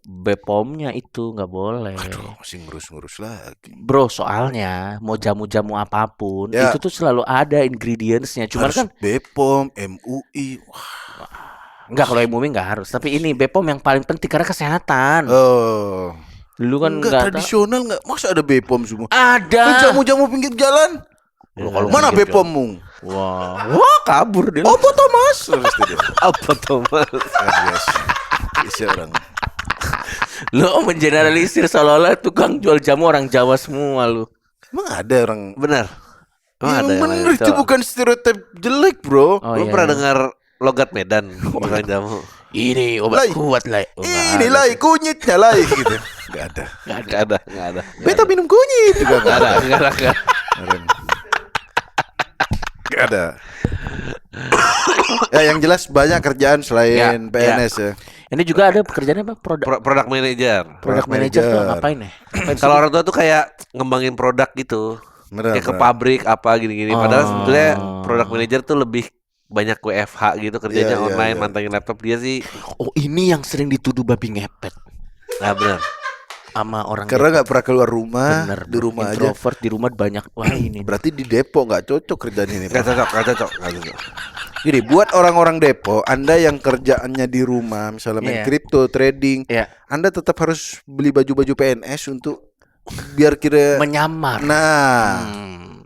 B: BPOM-nya itu nggak boleh.
A: Aduh, masih ngurus-ngurus lagi.
B: Bro, soalnya mau jamu-jamu apapun
A: Ya.
B: itu tuh selalu ada ingredients-nya. Cuman
A: Harus
B: kan
A: BPOM, MUI. Wah.
B: enggak, kalau MUMI nggak harus. Tapi ini BPOM yang paling penting karena kesehatan.
A: Oh.
B: Dulu kan
A: Enggak
B: nggak tahu.
A: tradisional enggak? Masa ada BPOM semua?
B: Ada.
A: Kan jamu-jamu pinggir jalan.
B: Kalau
A: Mana
B: pinggir
A: BPOM-mu?
B: Wah, kabur dia.
A: Apa Thomas? Terus dia.
C: Apa Thomas?
A: Bisa orang.
B: Lo mengeneralisir seolah-olah tukang jual jamu orang Jawa semua lu.
A: Emang ada orang.
C: Benar. Emang
A: Yang
C: ada yang
A: bener
C: lain.
A: itu
C: Coba.
A: bukan stereotip jelek, bro.
B: Oh,
C: Lu
B: iya,
C: pernah
B: iya.
C: dengar logat Medan bilang jamu?
B: Ini obat
A: Lai.
B: kuat lah. Oh, nggak
A: Ini
B: ada
A: lah
B: sih.
A: kunyitnya lah gitu. Enggak ada.
C: Enggak ada.
A: Beta minum kunyit juga enggak ada.
C: Enggak ada.
A: Enggak ada. Ya yang jelas banyak kerjaan selain
B: Ya,
A: PNS ya.
B: Ini juga ada pekerjaannya apa?
C: Product manager.
B: Product manager tuh ngapain ya? Ngapain sih?
C: Kalau orang tua tuh kayak ngembangin produk gitu.
A: Bener,
C: Kayak ke
A: bener.
C: pabrik apa gini-gini. Padahal
B: Oh.
C: sebetulnya product manager tuh lebih banyak WFH gitu, kerjanya
A: Iya, iya,
C: online,
A: iya.
C: mantengin laptop. Dia sih
B: Oh, ini yang sering dituduh babi ngepet
C: benar.
B: sama orang
A: Karena nggak pernah keluar rumah,
B: bener,
A: di
B: bro.
A: rumah aja.
B: Introvert di rumah banyak. Wah, ini
A: Berarti di Depok nggak cocok kerjaan ini.
C: Enggak
A: Pak.
C: cocok.
A: Gini, buat orang-orang Depok, Anda yang kerjaannya di rumah, misalnya main
B: Iya.
A: kripto, trading,
B: ya
A: Anda tetap harus beli baju-baju PNS untuk biar kira.
B: menyamar.
A: Nah,
B: Hmm.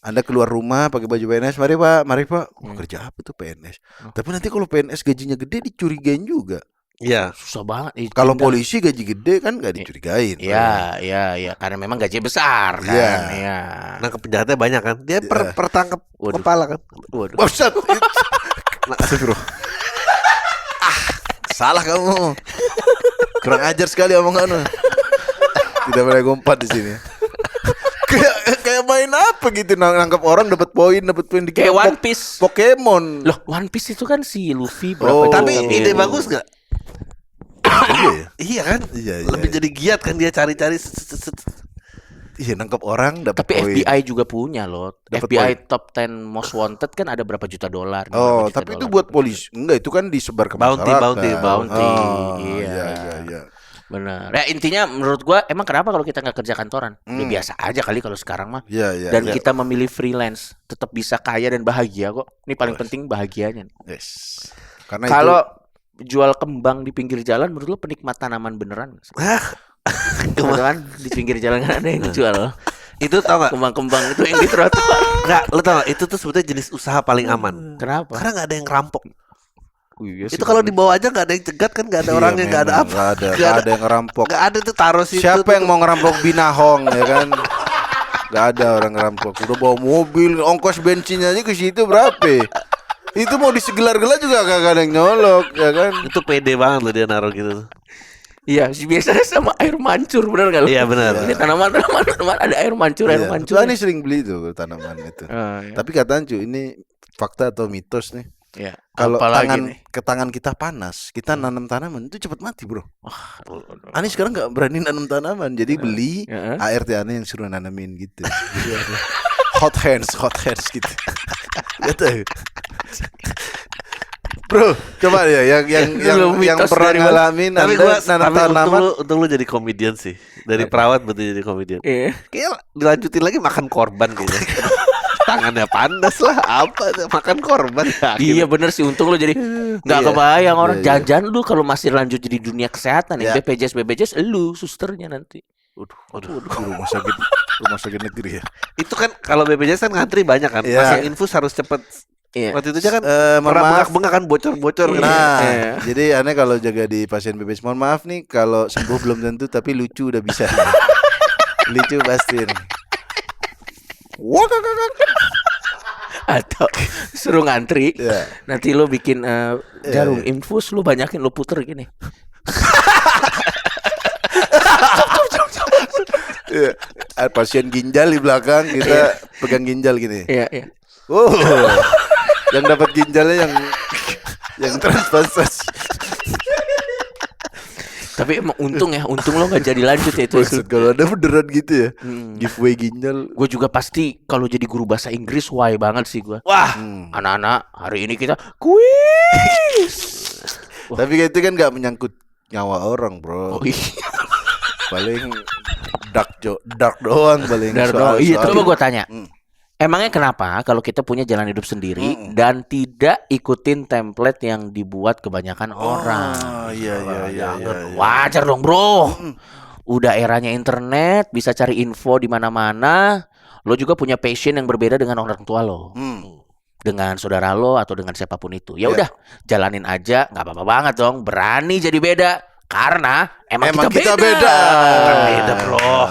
A: Anda keluar rumah pakai baju PNS, mari Pak. Oh, kerja apa tuh PNS? Tapi nanti kalau PNS gajinya gede dicurigain juga.
C: Iya.
B: Susah banget.
A: Kalau
B: Tinggal-
A: polisi gaji gede kan nggak dicurigain.
B: Iya, karena memang gaji besar kan.
A: Iya.
B: Iya.
C: Nangkep penjahatnya banyak kan. Dia pertangkap
B: Waduh.
C: kepala kan.
B: Waduh.
A: Bangsat. Astagfirullah. Salah kamu. Kurang ajar sekali omonganmu. Tidak boleh gompat di sini. kayak main apa gitu nangkap orang dapat poin dikira
B: Kayak One Piece.
A: Pokemon.
B: Loh, One Piece itu kan si Luffy
A: Oh.
B: berapa
C: Tapi
B: juta
C: ide
B: ribu.
C: bagus nggak?
A: Iya ya.
C: Iya kan?
A: Iya, iya,
C: Lebih
A: iya.
C: jadi giat kan dia cari-cari.
A: Iya nangkap orang dapat
B: Tapi
A: poin.
B: FBI juga punya loh.
A: Dapat
B: FBI top 10 most wanted kan ada berapa juta dolar.
A: Oh,
B: berapa juta
A: tapi itu
B: dolar.
A: buat polisi. Enggak, itu kan disebar ke
C: Bounty,
A: masyarakat.
B: bounty.
A: Oh,
B: Iya.
A: Iya.
B: Benar. Ya intinya menurut gua emang kenapa kalau kita nggak kerja kantoran? Ya biasa aja kali kalau sekarang mah.
A: Iya.
B: Dan kita memilih freelance tetap bisa kaya dan bahagia kok. Ini paling penting bahagianya.
A: Yes. Karena
B: Kalau jual kembang di pinggir jalan menurut lu penikmat tanaman beneran nggak sih? Kebetulan di pinggir jalan kan ada yang jual
C: Itu tau nggak?
B: kembang-kembang itu yang di trotoar.
C: Nggak, lu tau nggak? Itu tuh sebetulnya jenis usaha paling aman.
B: Kenapa?
C: Karena nggak ada yang ngerampok.
B: Iya
C: Itu kalau dibawa aja nggak ada yang cegat kan, nggak ada orangnya, nggak ada apa.
A: Nggak ada yang ngerampok.
C: Nggak ada tuh taruh situ.
A: Siapa yang mau ngerampok Binahong ya kan? Gak ada orang ngerampok. Udah bawa mobil, ongkos bensinnya aja ke situ berapa? Itu mau disegelar-gelar juga kagak ada yang nyolok ya kan?
C: Itu pede banget loh dia naruh gitu.
B: Iya, biasanya sama air mancur bener nggak lu?
C: Iya benar.
B: Ini tanaman ada air mancur, air
A: Iya.
B: mancur.
A: Tuh, Ani sering beli tuh tanaman itu.
B: Oh, iya.
A: Tapi katanya cuy, ini fakta atau mitos nih.
B: Iya.
A: Kalau
B: Apalagi
A: tangan
B: nih?
A: ke tangan kita panas, kita nanam tanaman itu cepat mati, Bro.
B: Aduh.
A: Ani sekarang nggak berani nanam tanaman, jadi beli
B: Heeh.
A: ART Ani yang suruh nanamin gitu. Jadi ada hot hands gitu. Gitu. Bro, coba ya yang
B: Lu
A: yang
B: mitos
A: pernah
B: dari mana?
A: ngalamin
C: Tapi
A: Anda
C: gua
A: nanam tanaman.
C: untung lu jadi komedian sih. Dari perawat berarti jadi komedian.
B: Iya.
C: Kayak dilanjutin lagi makan korban gitu. Tangannya panas lah, apa tuh, makan korban.
B: Iya bener sih, untung lu jadi nggak
C: Iya.
B: kebayang orang.
A: Iya, iya.
B: Jangan lu kalau masih lanjut jadi dunia kesehatan ya,
A: Iya.
B: BPJS lu susternya nanti.
A: Waduh, di rumah sakit negeri ya.
C: Itu kan kalau BPJS kan ngantri banyak kan.
A: Iya.
C: Masang infus harus cepet.
B: Iya.
C: Waktu itu aja kan
A: Mohon
C: pernah
A: maaf.
C: bengak-bengak kan bocor-bocor kan.
A: Nah,
B: Iya.
A: jadi aneh kalau jaga di pasien BPJS. Mohon maaf nih kalau sembuh belum tentu, tapi lucu udah bisa. Lucu pasti nih. Wah,
B: Atau suruh ngantri.
A: Iya.
B: Nanti lu bikin jarum infus, lu banyakin lu puter gini.
A: Iya. Pasien ginjal di belakang, kita pegang ginjal gini.
B: Iya, iya.
A: Oh, yang dapat ginjalnya yang transplantasi.
B: Tapi emang untung lo nggak jadi lanjut ya itu.
A: Maksud kalau ada beneran gitu ya,
B: Hmm.
A: giveaway ginjal.
B: Gue juga pasti kalau jadi guru bahasa Inggris why banget sih gue.
C: Wah,
A: Hmm.
B: Anak-anak, hari ini kita kuis.
A: Tapi itu kan nggak menyangkut nyawa orang, bro.
B: Oh iya.
A: Paling dark doang paling.
B: Iya, coba gue tanya.
A: Hmm.
B: Emangnya kenapa kalau kita punya jalan hidup sendiri dan tidak ikutin template yang dibuat kebanyakan orang?
A: Oh, iya.
B: Wajar dong, bro. Udah eranya internet, bisa cari info di mana-mana. Lo juga punya passion yang berbeda dengan orang tua lo. Dengan saudara lo atau dengan siapapun itu. Ya udah, jalanin aja, nggak apa-apa banget dong. Berani jadi beda. Karena emang kita beda.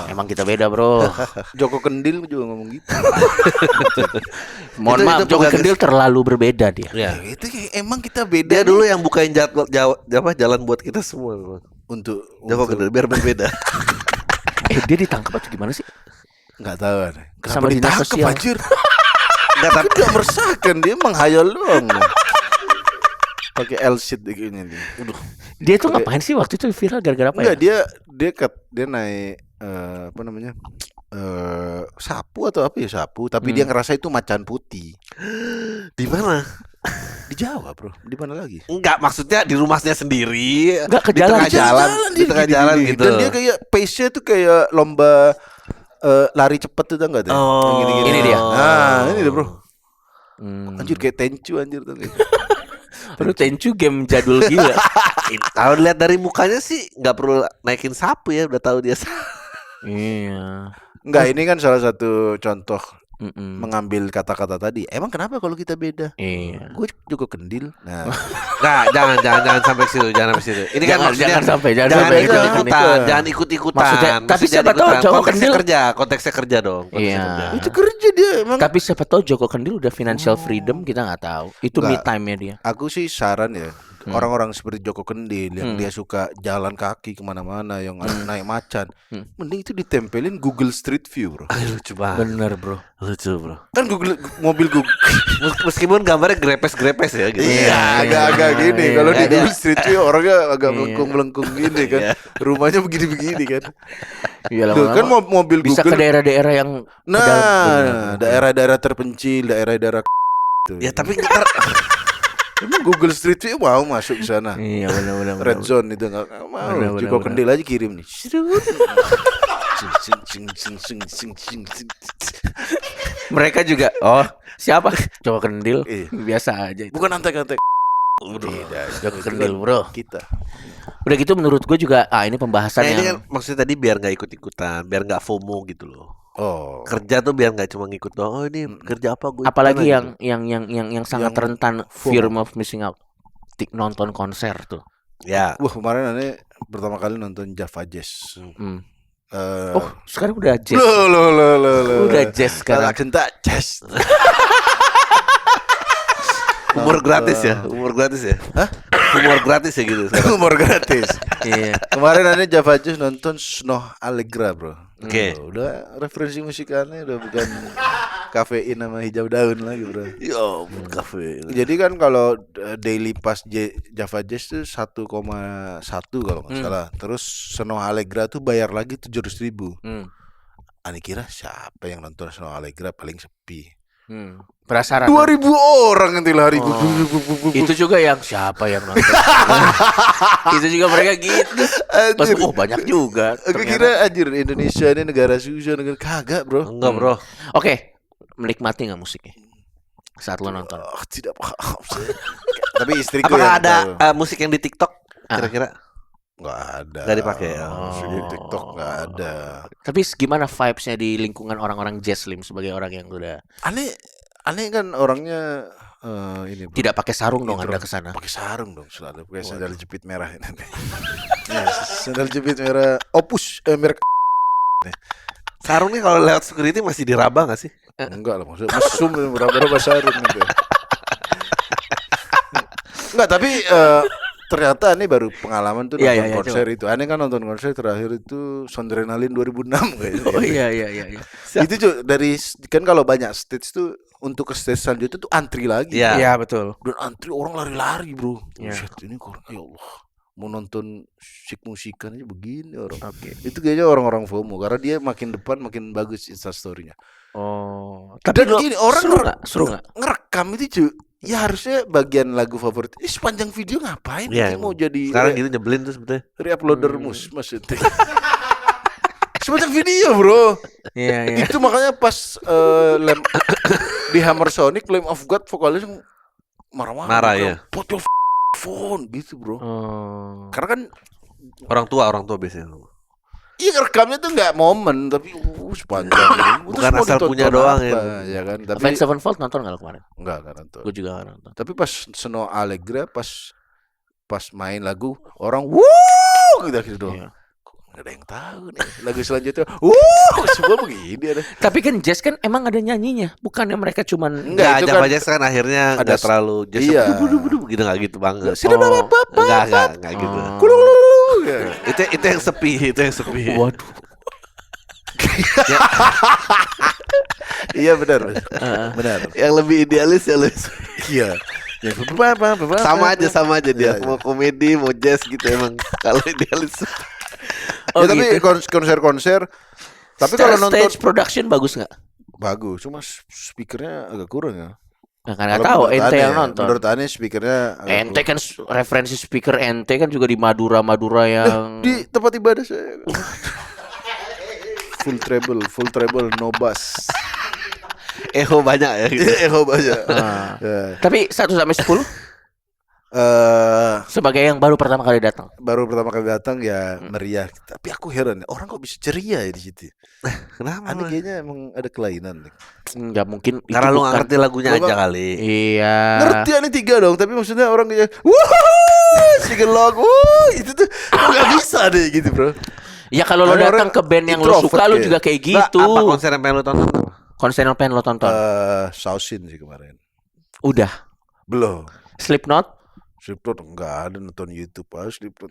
B: Emang kita beda, bro.
A: Joko Kendil juga ngomong gitu.
B: Mohon
C: Itu
B: maaf, Joko
C: pegagas.
B: Kendil terlalu berbeda dia.
C: Ya.
A: Itu kayak emang kita beda
C: Dia dulu yang bukain jalan buat kita semua.
A: untuk
C: Joko Kendil biar berbeda.
B: Dia ditangkap atau gimana sih?
A: nggak tahu deh. Kenapa
B: Sama dinas
A: ditangkap
B: sosial.
A: anjir?
C: Enggak tapi
A: Dia meresahkan, dia menghayal doang. Pakai L-sheet kayaknya dia. Aduh.
B: Dia tuh ngapain sih waktu itu viral gara-gara apa
A: Enggak,
B: ya?
A: dia naik apa namanya? Sapu atau apa ya, sapu, tapi dia ngerasa itu macan putih.
C: di mana?
A: Di Jawa, bro. Di mana lagi?
C: Enggak, maksudnya di rumahnya sendiri.
B: Enggak, ke
C: di
B: jalan.
C: tengah jalan, di
A: dia
C: tengah
A: gini-gini.
C: jalan gitu.
A: Dan dia kayak pace-nya tuh kayak lomba lari cepet tuh, enggak tuh?
C: Oh.
A: Yang gini-gini.
B: Ini dia.
A: Nah, ini dia, bro.
B: Hmm.
A: Anjir kayak Tenchu anjir tuh.
B: Perlu Tenchu game jadul gila.
C: Kalau dilihat dari mukanya sih nggak perlu naikin sapu ya, udah tahu dia.
B: Iya.
A: Enggak, ini kan salah satu contoh
B: Mm-mm.
A: mengambil kata-kata tadi. Emang kenapa kalau kita beda?
B: Iya.
A: Gue juga kendil. Nah,
C: Nggak, jangan sampai ke situ, jangan sampai ke situ. Ini kan maksudnya
B: jangan sampai
C: jangan
A: sampai
C: ikut-ikutan,
A: itu.
C: jangan ikut-ikutan.
B: Maksudnya, tapi
C: Maksudnya
B: siapa
C: jangan
B: tahu
C: ikutan.
B: Joko
C: konteksnya
B: Kendil-
C: kerja, konteksnya kerja dong. konteksnya
B: Iya.
C: kerja.
A: itu kerja dia emang.
B: Tapi siapa tahu Joko Kendil udah financial freedom, kita nggak tahu. Itu me
A: Nggak.
B: time-nya dia.
A: Aku sih saran ya, orang-orang seperti Joko Kendil yang dia suka jalan kaki kemana-mana, yang naik macan, mending itu ditempelin Google Street View, bro.
C: Lucu banget.
B: Bener, bro.
C: Lucu, bro.
A: Kan mobil Google.
C: Meskipun gambarnya grepes-grepes ya gitu.
A: Iya, agak-agak gini. Kalau di
C: Iya.
A: Google Street View orangnya agak
B: Iya.
A: melengkung-melengkung gini kan. Rumahnya begini-begini kan.
B: Iya,
A: Tuh, kan mobil
B: bisa ke
A: Google.
B: daerah-daerah yang
A: Nah, daerah-daerah terpencil, daerah-daerah tuh.
C: Ya tapi ntar
A: Emang Google Street View mau masuk ke sana?
B: Iya, benar-benar.
A: Red zone itu nggak mau.
B: Benar,
A: Joko
B: benar.
A: Kendil aja kirim nih.
B: Mereka juga. Oh, siapa? Joko Kendil.
A: Iya.
B: Biasa aja itu.
A: Bukan antek-antek.
B: Joko Kendil, bro.
A: Kita.
B: Udah gitu menurut gue juga ini pembahasan
C: nah, ini
B: yang
C: kan maksudnya tadi biar nggak ikut-ikutan, biar nggak FOMO gitu loh.
A: Oh.
C: Kerja tuh biar nggak cuma ngikut doang. Oh ini kerja apa gue.
B: apalagi
C: ikutan
B: yang sangat
A: Yang
B: rentan
A: FOMO.
B: fear of missing out. Nonton konser tuh.
C: aja. Ya.
A: Wah, kemarin aneh pertama kali nonton Java Jazz.
B: Oh, sekarang udah jazz.
A: Loh.
B: Udah jazz sekarang.
A: Kalau cinta jazz.
C: Umur gratis ya, umur gratis ya.
A: Hah?
C: Umur gratis ya gitu. sekarang.
A: Humor gratis.
B: Iya.
A: Kemarin aneh Java Jazz nonton Snow Allegra, bro.
C: Oke.
A: Udah referensi musikalnya udah bukan kafein sama hijau daun lagi, bro.
C: Yo, kafe.
A: Jadi kan kalau daily pass Java Jazz tuh 1,1 kalau nggak salah. Terus Snow Allegra tuh bayar lagi 700.000. Ani kira siapa yang nonton Snow Allegra paling sepi.
B: Penasaran.
A: 2.000 orang nanti lari.
B: Itu juga yang siapa yang nonton. Itu juga mereka gitu. Pas
A: Anjir.
B: banyak juga.
A: Aku
B: ternyata.
A: kira anjir Indonesia ini negara susah, negara kagak, bro.
C: Enggak, bro.
B: Oke, menikmati nggak musiknya saat lo nonton?
A: Oh, tidak paham sih. Tapi istriku
C: Apakah
A: yang
C: ada
A: tahu.
C: musik yang di TikTok kira-kira?
A: Nggak ada.
C: Nggak dipakai ya?
A: Musik di TikTok nggak ada.
B: Tapi gimana vibes-nya di lingkungan orang-orang jazz, Lim, sebagai orang yang udah
A: Aneh kan orangnya ini, bro.
B: tidak pakai sarung dong
A: Intro.
B: Anda ke sana?
A: Pakai sarung dong, selalu pakai sandal jepit merah ini. Ya, sandal jepit merah Opus merek
C: Sarungnya kalau lewat security masih diraba nggak sih?
A: enggak lah, maksudnya mesum berapa sarung gitu. Enggak, tapi ternyata ini baru pengalaman tuh
B: Iya,
A: nonton
B: iya,
A: konser itu. Aneh kan nonton konser terakhir itu Sondrenalin 2006 kayaknya.
B: Oh iya.
A: Itu dari kan kalau banyak stage tuh untuk ke stage selanjutnya tuh antri lagi.
C: Iya.
B: Iya, betul.
A: Dan antri orang lari-lari, bro.
B: Iya.
A: Buset, ini corona ya Allah. Mau nonton musik-musikan aja begini orang. Itu kayaknya orang-orang FOMO karena dia makin depan makin bagus instastory-nya.
B: Oh,
A: Dan
B: lo
A: gini, orang
B: seru nggak?
A: ngerekam itu cuy. Ya harusnya bagian lagu favorit. Sepanjang video ngapain?
C: Iya,
A: Ini mau
C: emang.
A: jadi
C: Sekarang gitu nyebelin tuh sebetulnya.
A: reuploader maksudnya. Sepanjang video bro.
B: Iya.
A: Itu makanya pas di Hammer Sonic Lamb of God vokalis marah-marah.
C: Marah, ya.
A: Put your phone gitu bro.
B: Oh.
A: Karena kan
C: Orang tua biasanya.
A: iya rekamnya tuh nggak momen tapi sepanjang.
C: Bukan
A: Terus mau
C: asal
A: ditonton
C: punya doang
A: apa,
C: ya.
A: ya kan. Tapi
B: Avenged Sevenfold nonton nggak lo kemarin?
A: enggak nonton.
B: Gue juga nggak nonton.
A: Tapi pas Snow Allegra pas main lagu orang wuh gitu doang.
B: Iya.
A: Gak ada yang tahu nih. Lagu selanjutnya semua begini ada.
B: Tapi kan jazz kan emang ada nyanyinya, bukannya mereka cuman
A: Enggak, itu
C: Java
A: kan
C: Jazz kan akhirnya
A: ada
C: nggak terlalu jazz.
A: iya.
C: Gitu nggak gitu banget.
A: Sudah
B: Oh.
C: Enggak gitu.
B: Oh.
A: Kululululu.
C: Itu yang sepi, itu yang sepi.
B: Waduh.
A: Iya benar. Benar.
C: Yang lebih idealis ya lu.
A: Iya. Ya,
C: Sama aja dia.
A: Iya, iya.
C: Mau komedi, mau jazz gitu emang. Kalau idealis.
B: Oh,
A: Ya, tapi
B: gitu.
A: konser-konser. Tapi kalau nonton
B: stage production bagus nggak?
A: bagus, cuma speakernya agak kurang ya.
B: Nah, kan nggak
A: Kalau
B: tahu
A: menurut
B: ente
A: Ane
B: yang
A: ya,
B: nonton.
A: Menurut Ane speakernya agak
B: Ente kan referensi speaker ente kan juga di Madura yang
A: di tempat ibadah saya. full treble, no bass.
C: Eho banyak ya gitu.
A: Eho aja.
B: Ah.
A: Ya.
B: Tapi 1 sampai 10 sebagai yang baru pertama kali datang.
A: Baru pertama kali datang ya meriah. Tapi aku heran orang kok bisa ceria ya di situ.
C: Kenapa?
A: Ane kayaknya emang ada kelainan.
B: Enggak mungkin itu
C: Karena lu nggak
B: bukan-
C: ngerti lagunya
A: Lu
C: aja
A: nggak-
C: kali.
B: Iya.
A: Ngerti Ane 3 dong, tapi maksudnya orang kayak wuh, sigelog, wuh, itu tuh nggak bisa deh gitu bro.
B: Ya kalau lo
A: Ada
B: datang
A: orang
B: ke band yang lo
A: introvert
B: suka lo
A: kayak.
B: juga kayak
C: Nggak,
B: gitu.
C: apa konser yang pengen lu tonton? Apa?
B: Konser yang pengen lo tonton.
A: Sausin sih kemarin.
B: Udah.
A: Belum.
B: Slipknot.
A: Slipknot enggak ada nonton YouTube aja Slipknot.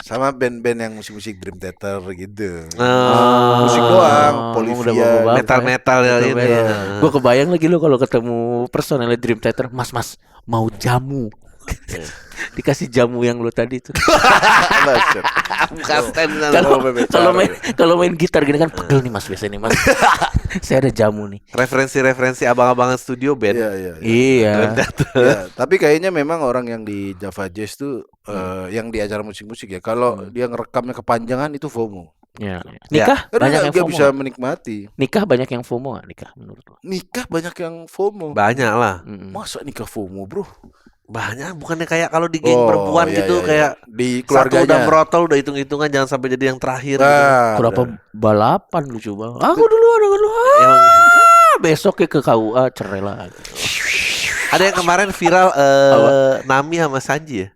A: Sama band-band yang musik-musik Dream Theater gitu. Musik doang,
B: udah
A: Polivia,
B: bapak-bapak.
C: Metal-metal ya
B: Metal
C: ini.
B: band.
C: Ya.
B: Gue kebayang lagi lo kalau ketemu personel Dream Theater, Mas mau jamu. Dikasih jamu yang lo tadi tuh.
A: Buset.
C: Bukan stand
B: Kalau main gitar gini kan pegel nih Mas biasanya nih Mas. Saya ada jamu nih.
C: Referensi abang-abangan studio band.
A: Iya, iya.
B: Iya.
A: Ya, tapi kayaknya memang orang yang di Java Jazz tuh yang di acara musik-musik ya. Kalau dia ngerekamnya kepanjangan itu FOMO.
B: Ya. Nikah
A: Karena
B: banyak yang
A: nggak
B: FOMO.
A: bisa menikmati.
B: Nikah banyak yang FOMO nggak nikah menurut lo?
A: Nikah banyak yang FOMO.
C: Banyak lah.
A: Masa nikah FOMO, bro?
C: Banyak, bukannya kayak kalau di geng perempuan
A: iya,
C: gitu
A: iya,
C: kayak
A: iya. Di
C: satu
A: keluarganya.
C: udah merotol udah hitung-hitungan jangan sampai jadi yang terakhir gitu.
A: Nah,
B: Berapa
A: benar.
B: balapan lu coba? Aku duluan.
C: Emang
B: Besok ke KUA cerai lah.
C: ada yang kemarin viral Nami sama Sanji ya.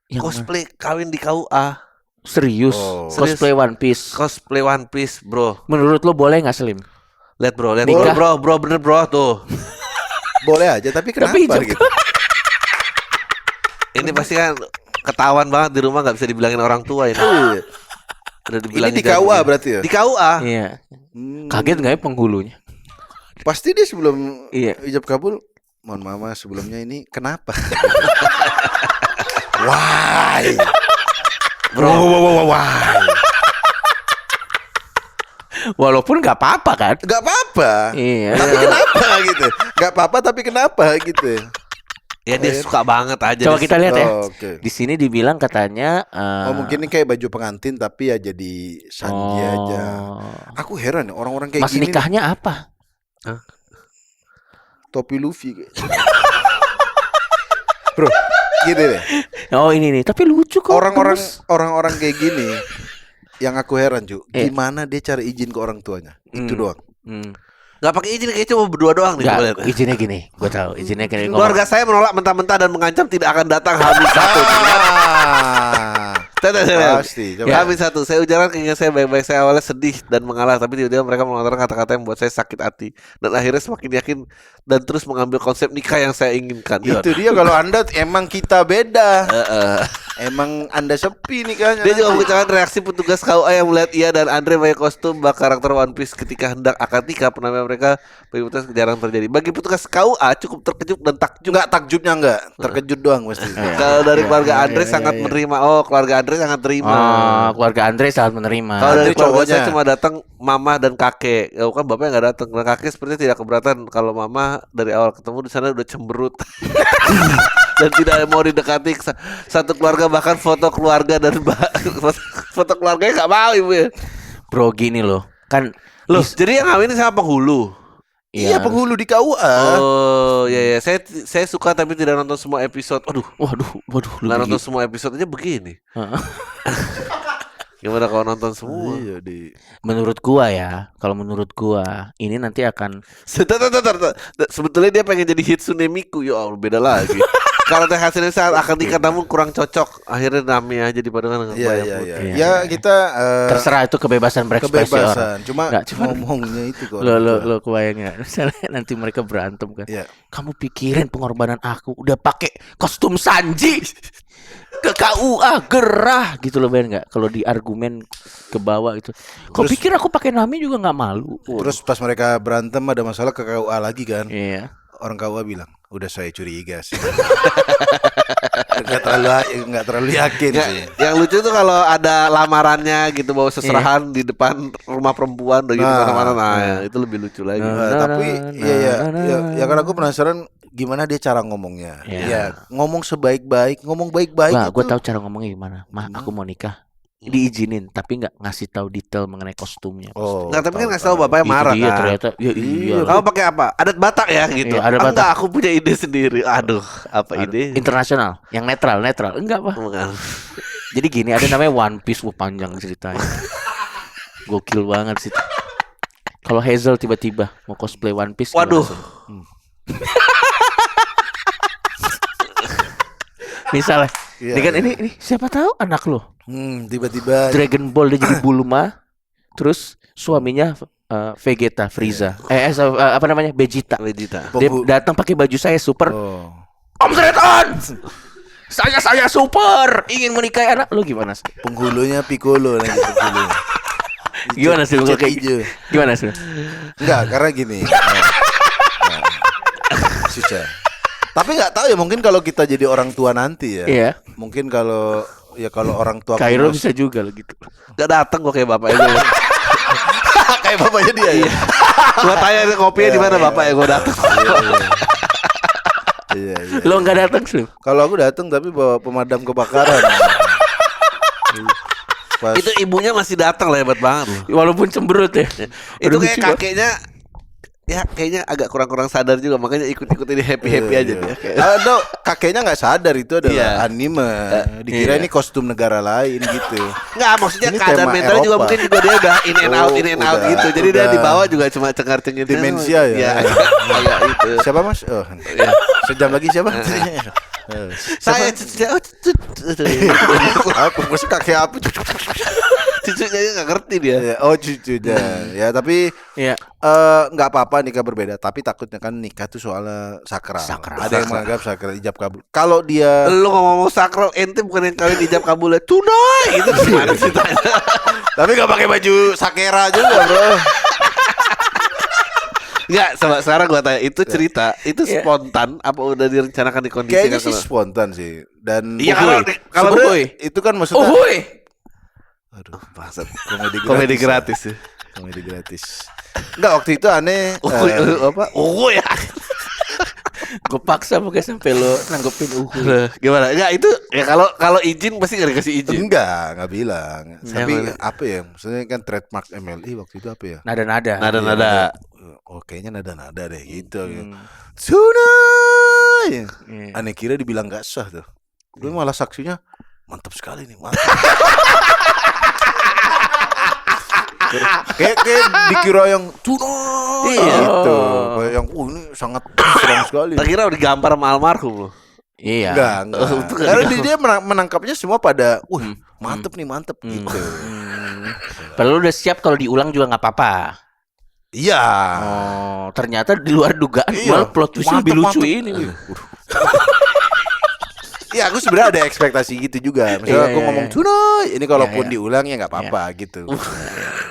B: Yang
C: Cosplay kawin di KUA.
B: serius.
A: Oh.
B: Cosplay One Piece.
C: Cosplay One Piece, bro.
B: Menurut lo boleh nggak Slim?
C: Lihat bro, lihat
B: Nikah.
C: bro, bener bro tuh.
A: Boleh aja, tapi kenapa
B: Tapi
A: gitu?
C: Ini pasti kan ketahuan banget di rumah nggak bisa dibilangin orang tua ini.
A: Iya.
C: Udah
A: Ini
C: dibilangin
A: di KUA berarti ya?
C: Di KUA.
B: Iya.
A: Hmm.
B: Kaget nggak ya penghulunya?
A: Pasti dia sebelum
B: Iya.
A: ijab kabul, mohon mama sebelumnya ini kenapa? Why? Bro, why?
B: Walaupun nggak apa-apa kan?
A: Gak apa-apa.
B: Iya.
A: Tapi kenapa gitu? Gak apa-apa tapi kenapa gitu?
C: Ya dia suka banget aja.
B: Coba
C: dia
B: kita lihat ya.
A: Oh, oke.
B: Di sini dibilang katanya.
A: Oh mungkin ini kayak baju pengantin tapi ya jadi Sanji aja. Aku heran ya orang-orang kayak
B: Mas
A: gini.
B: nikahnya apa?
A: Topi Luffy. Bro, gini deh.
B: Oh ini nih. Tapi lucu kok. gemes.
A: Orang-orang kayak gini yang aku heran Ju,
B: Eh.
A: gimana dia cari izin ke orang tuanya? Itu doang.
C: Nggak pakai izin kayak cuma berdua doang nih. coba lihat.
B: Nggak, izinnya gini. Gue tahu. Izinnya gini.
C: Keluarga saya menolak mentah-mentah dan mengancam tidak akan datang habis satu.
A: Pasti.
C: Ya, habis satu. Saya ujarkan keinginan saya baik-baik. Saya awalnya sedih dan mengalah, tapi tiba-tiba mereka melontarkan kata-kata yang membuat saya sakit hati. Dan akhirnya semakin yakin dan terus mengambil konsep nikah yang saya inginkan.
A: Itu dia kalau Anda emang kita beda. Emang Anda sepi nih kan.
C: Dia juga mengucapkan reaksi petugas KUA yang melihat ia dan Andre pakai kostum bak karakter One Piece ketika hendak akad nikah. Penampilan mereka bagi petugas jarang terjadi. Bagi petugas KUA cukup terkejut dan takjub.
A: Enggak takjubnya enggak, terkejut doang pasti.
C: Kalau dari keluarga Andre sangat menerima. Oh, keluarga Andre sangat terima.
B: Oh, keluarga Andre sangat menerima.
C: Kalau dari
A: Andre
C: keluarga saya
A: cowoknya.
C: cuma datang mama dan kakek. Ya kan bapaknya nggak datang. Nah, kakek sepertinya tidak keberatan kalau mama dari awal ketemu di sana udah cemberut dan tidak mau didekati. Satu keluarga bahkan foto keluarga dan foto keluarganya nggak mau ibu ya.
B: Bro gini loh. Kan
C: Loh, jadi yang ngawinin sama penghulu.
A: Iya, penghulu di KUA.
C: Oh, ya. Saya suka tapi tidak nonton semua episode. Aduh,
B: Waduh, lu
C: nggak nonton
B: gigi.
C: semua episode aja begini.
B: Heeh.
C: Gimana kalau nonton semua?
A: Iya di.
B: Menurut gua ya, kalau menurut gua ini nanti akan
C: Sebentar. Sebetulnya dia pengen jadi Hitsune Miku. Ya Allah, beda lagi. Kalau teh hasilnya saat akan nikah namun kurang cocok. Akhirnya Nami aja di padangan.
A: Iya.
B: Iya.
A: Ya kita
B: terserah itu kebebasan berekspresi orang.
A: kebebasan. Cuma
B: Nggak, cuman-
A: ngomongnya itu kok.
B: Lo kebayang nggak? Misalnya nanti mereka berantem kan.
A: Iya.
B: Kamu pikirin pengorbanan aku udah pakai kostum Sanji ke KUA gerah gitu loh, bayang nggak? Kalau di argumen ke bawah itu. Kau
A: Terus-
B: pikir aku pakai Nami juga nggak malu?
A: Terus pas mereka berantem ada masalah ke KUA lagi kan.
B: Iya.
A: Orang KUA bilang, udah saya curiga sih. Nggak terlalu yakin
C: Ya,
A: sih.
C: yang lucu tuh kalau ada lamarannya gitu bawa seserahan di depan rumah perempuan gitu
A: Nah,
C: mana-mana. Nah, ya, itu lebih lucu lagi.
A: Tapi ya kan aku penasaran gimana dia cara ngomongnya.
B: Iya.
A: Ya, ngomong sebaik-baik, ngomong baik-baik
B: Wah,
A: itu.
B: gue tahu cara ngomongnya gimana. Mah, aku mau nikah. Diizinin, tapi nggak ngasih tahu detail mengenai kostumnya.
A: Oh,
C: Nggak, tapi kan ngasih tahu bapaknya
B: Itu
C: marah
B: dia
C: kan.
B: ternyata. Ya iya.
C: Kamu pakai apa? Adat Batak ya gitu.
B: Iya, adat
C: Ah,
B: Batak.
C: enggak, aku punya ide sendiri. Aduh, apa ide?
B: Internasional, yang netral. Enggak, Pak.
C: Bukan.
B: Jadi gini, ada namanya One Piece, panjang ceritanya. Gokil banget sih. Kalau Hazel tiba-tiba mau cosplay One Piece,
C: Waduh.
B: gimana, Sun? Misalnya,
A: Iya,
B: ini kan
A: iya.
B: ini siapa tahu anak lo
A: Tiba-tiba
B: Dragon Ball dia jadi Bulma, terus suaminya Vegeta, Frieza, apa namanya Vegeta.
C: Vegeta.
B: Dia
A: Penghu-
B: datang pakai baju saya super.
A: Oh.
B: Om Treton, saya super ingin menikahi anak lo, gimana sih?
A: Penghulunya Piccolo lagi penghulu.
B: Gimana sih kalau kayak
A: Hijau.
B: gimana sih?
A: Enggak, karena gini. Susah. Tapi nggak tahu ya, mungkin kalau kita jadi orang tua nanti ya.
B: Iya.
A: Mungkin kalau orang tua
B: Kairo
A: kurus-
B: bisa juga lo gitu.
C: Gak datang kok kayak bapaknya gue.
A: kayak bapaknya dia ya.
C: Gua tanya kopinya di mana bapaknya gue datang.
A: Iya.
B: Lo nggak datang sih?
A: Kalau aku datang tapi bawa pemadam kebakaran. Pas
C: Itu ibunya masih datang lah, hebat banget loh.
B: Walaupun cemberut ya.
C: Itu
B: Aduh,
C: kayak
B: lucu banget.
C: kakeknya ya kayaknya agak kurang-kurang sadar juga, makanya ikut-ikut ini happy-happy aja dia. Kayak-
A: Aduh, kakeknya nggak sadar itu adalah
C: Iya.
A: anime. Dikira ini kostum negara lain gitu.
C: Nggak, maksudnya
A: Ini
C: keadaan
A: tema
C: mental juga
A: Eropa.
C: mungkin juga dia udah in and out,
A: Oh,
C: in and out
A: udah,
C: gitu. Jadi dia
A: udah.
C: di bawah juga cuma cengar-cengir
A: Demensia ya?
C: Iya, agak itu.
A: Siapa Mas? Oh. Sejam lagi siapa?
C: Saya
A: Aku masih kakek apa?
C: cucunya aja nggak ngerti dia.
A: Ya, oh cucunya. Ya tapi
B: Iya.
A: nggak apa-apa nikah berbeda, tapi takutnya kan nikah tuh soalnya sakral.
B: Sakral.
A: Ada yang menganggap sakral ijab kabul. Kalau dia
C: Lu ngomong sakral, ente bukan yang kawin ijab kabul ya, tunai itu gimana ceritanya?
A: tapi nggak pakai baju sakera juga, Bro.
C: Enggak, sama sekarang gua tanya, itu cerita, itu
B: Iya.
C: spontan apa udah direncanakan dikondisikan?
A: Kayaknya sih spontan sih. Dan
C: Iya, kalau
A: sebenarnya itu kan maksudnya
B: Uhuy.
A: aduh,
C: bangsat.
A: komedi
C: Komedi gratis ya.
A: Komedi gratis. Enggak, waktu itu aneh.
C: Apa? Oh ya.
B: Gue paksa pakai sampai lo nanggepin uhuy.
C: Gimana? Enggak, itu ya kalau izin pasti nggak dikasih izin.
A: Enggak bilang. Tapi
C: Yang mana?
A: apa ya? Maksudnya kan trademark MLI waktu itu apa ya?
B: Nada-nada.
C: Nada-nada.
A: Oh, kayaknya nada-nada deh gitu.
B: Hmm.
A: Tunai.
B: Iya.
A: Aneh kira dibilang gak sah tuh. Gue malah saksinya mantap sekali nih, mantap. kayak dikira yang tunai
C: Iya.
A: gitu. Kayak yang ini sangat serem sekali.
C: Tak kira udah digampar sama almarhum loh.
B: Iya.
A: Enggak.
C: Itu kan
A: Karena
C: digampar.
A: dia menangkapnya semua pada, mantep nih, mantep gitu.
B: Padahal lu udah siap kalau diulang juga nggak apa-apa.
A: Iya.
B: Oh, ternyata di luar dugaan
A: Iya.
B: malah plot twistnya lebih
A: Mantep,
B: lucu
A: mantep.
B: ini.
A: Ya aku sebenarnya ada ekspektasi gitu juga. Misalnya
B: Iya,
A: aku
B: iya,
A: ngomong
B: iya.
A: tunai, ini kalaupun
B: Iya.
A: diulang ya nggak apa-apa gitu.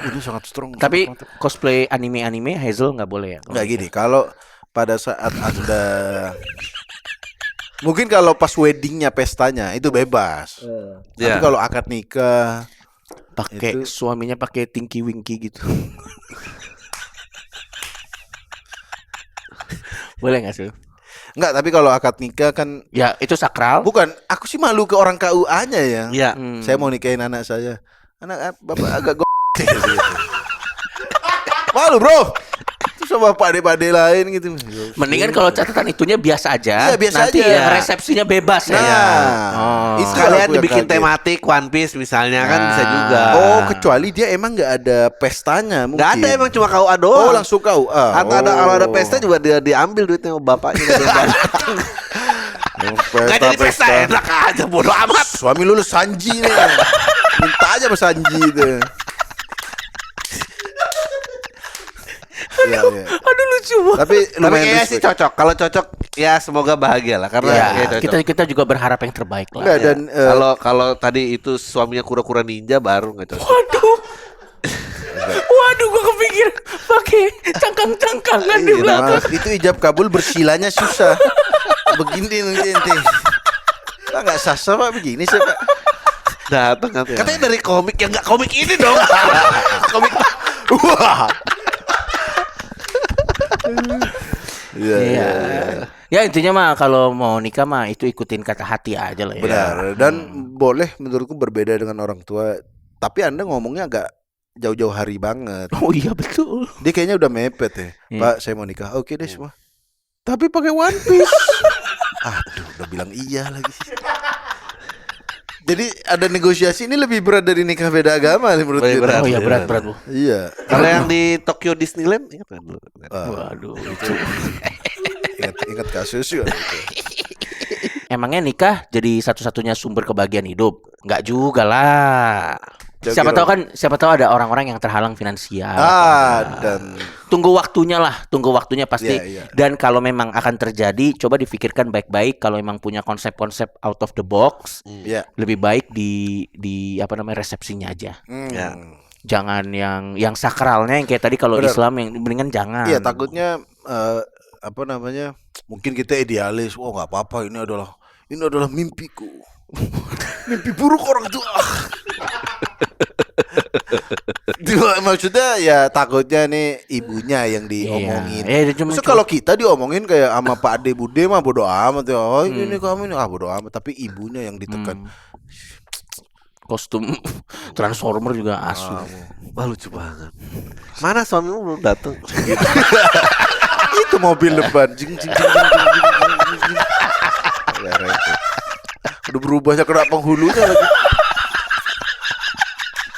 A: Itu sangat strong.
B: Tapi
A: sangat mantap.
B: cosplay anime Hazel nggak boleh ya?
A: Nggak gini. Kalau pada saat Anda mungkin kalau pas weddingnya pestanya itu bebas. Tapi
C: Ya.
A: kalau akad nikah
B: Pakai
A: Itu-
B: suaminya pakai Tinky Winky gitu. Boleh nggak sih?
A: Enggak, tapi kalau akad nikah kan
B: Ya itu sakral.
A: bukan, aku sih malu ke orang KUA-nya ya.
C: Iya.
A: Saya mau nikahin anak saya. Anak bapak agak gitu. Malu, Bro. Itu sama pade-pade lain gitu.
B: Mendingan kalau catatan itunya biasa aja.
A: Iya, biasa
B: Nanti
A: aja.
B: ya resepsinya bebas
A: Nah,
B: ya. Oh.
A: itu
C: Sekalian
A: aku yang
C: dibikin
A: kaget.
C: tematik One Piece misalnya kan
B: Nah.
C: bisa juga.
A: Oh, kecuali dia emang nggak ada pestanya mungkin.
C: Nggak ada emang cuma KUA doang.
A: Oh, langsung KUA.
C: Atau ada kalau ada pesta juga dia diambil duitnya sama bapaknya. Nggak jadi pesta enak aja bodo amat.
A: Suami lulus Sanji nih. Minta aja sama Sanji itu. Iya, iya.
B: Aduh lucu banget.
A: Tapi
C: Tapi
A: lumayan
C: kayaknya sih
A: respect.
C: cocok. Kalau cocok ya semoga bahagia lah karena
B: Ya,
C: ya cocok.
B: kita juga berharap yang terbaik lah.
A: Enggak, dan
C: Kalau tadi itu suaminya kura-kura ninja baru nggak cocok.
B: Waduh, gua kepikiran pakai cangkang-cangkangan di
A: iya,
B: belakang.
A: Mas, itu ijab kabul bersilanya susah. Begini nanti ente. Pak nggak sah Pak begini sih Pak.
C: Datang katanya dari komik yang nggak komik ini dong. Komik.
A: Wah. Iya,
B: Iya. Ya intinya mah kalau mau nikah mah itu ikutin kata hati aja lah ya.
A: benar. Dan boleh menurutku berbeda dengan orang tua. Tapi Anda ngomongnya agak jauh-jauh hari banget.
B: Oh iya betul.
A: Dia kayaknya udah mepet ya.
B: Iya.
A: Pak, saya mau nikah. Oke deh semua. Tapi pakai One Piece. Aduh, udah bilang iya lagi. Jadi ada negosiasi ini lebih berat dari nikah beda agama nih menurut
C: Lebih
A: kita.
C: berat.
B: Oh iya berat Bu.
A: Iya.
C: Kalau yang di Tokyo Disneyland ingat kan dulu?
B: Waduh lucu.
A: Ingat kasus juga. Gitu.
B: Emangnya nikah jadi satu-satunya sumber kebahagiaan hidup? Enggak juga lah.
A: Jauh
B: Siapa tahu ada orang-orang yang terhalang finansial.
A: Dan
B: Tunggu waktunya lah, tunggu waktunya pasti.
A: Iya, iya.
B: Dan kalau memang akan terjadi, coba difikirkan baik-baik. Kalau memang punya konsep-konsep out of the box,
A: ya.
B: lebih baik di apa namanya resepsinya aja.
C: Ya.
B: Jangan yang sakralnya yang kayak tadi kalau
A: Benar.
B: Islam yang mendingan jangan.
A: Iya, takutnya apa namanya? Mungkin kita idealis. Oh, nggak apa-apa, ini adalah mimpiku. Mimpi buruk orang tua. Maksudnya ya takutnya nih ibunya yang diomongin.
B: Iya, cuma
A: Maksudnya kalau kita diomongin kayak sama Pak Ade Bude mah bodo amat ya. Oh ini kamu ini bodo amat. Tapi ibunya yang ditekan.
B: kostum Transformer juga asu.
C: Wah lucu banget. Mana suamimu belum datang?
A: Itu mobil depan. Jing, jing, jing, jing, jing, jing, jing, jing. Ya, repot. Udah berubahnya kena penghulunya lagi.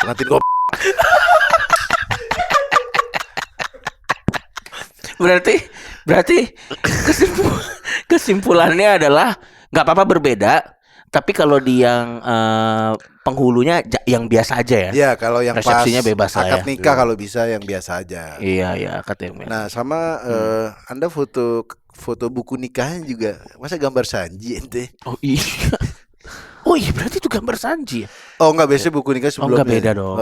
A: Pengantin kok.
B: Berarti kesimpulannya adalah nggak apa-apa berbeda, tapi kalau di yang penghulunya yang biasa aja ya.
A: Ya kalau yang
B: Resepsinya
A: pas
B: bebas lah
A: akad
B: ya.
A: nikah kalau bisa yang biasa aja.
B: Iya kata yang
A: Nah sama Anda foto buku nikahnya juga masa gambar Sanji ente?
B: Oh iya. Oh iya berarti itu gambar Sanji ya?
A: Oh enggak, biasanya buku nikah sebelumnya.
B: enggak, beda dong.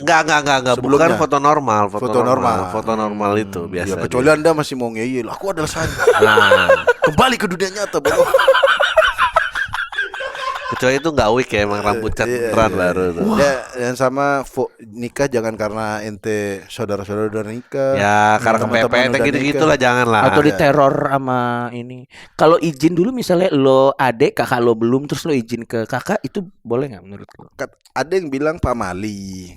C: Enggak. Bukan
A: Sebelumnya.
C: foto normal,
A: Foto normal.
C: itu biasa.
A: Ya, kecuali Anda masih mau ngeyel. Aku adalah Sanji.
C: Nah,
A: Kembali ke dunia nyata, Bro.
C: kecuali itu nggak weak ya, emang rambut cat beneran baru tuh.
A: Ya, dan sama nikah jangan karena ente saudara-saudara udah nikah.
C: Ya, karena
A: teman-teman
C: kepepet
A: udah
C: gitu-gitu
A: nikah.
C: lah jangan lah.
B: Atau diteror sama ini. Kalau izin dulu misalnya lo adek kakak lo belum terus lo izin ke kakak itu boleh nggak menurut lo?
A: Ada yang bilang pamali.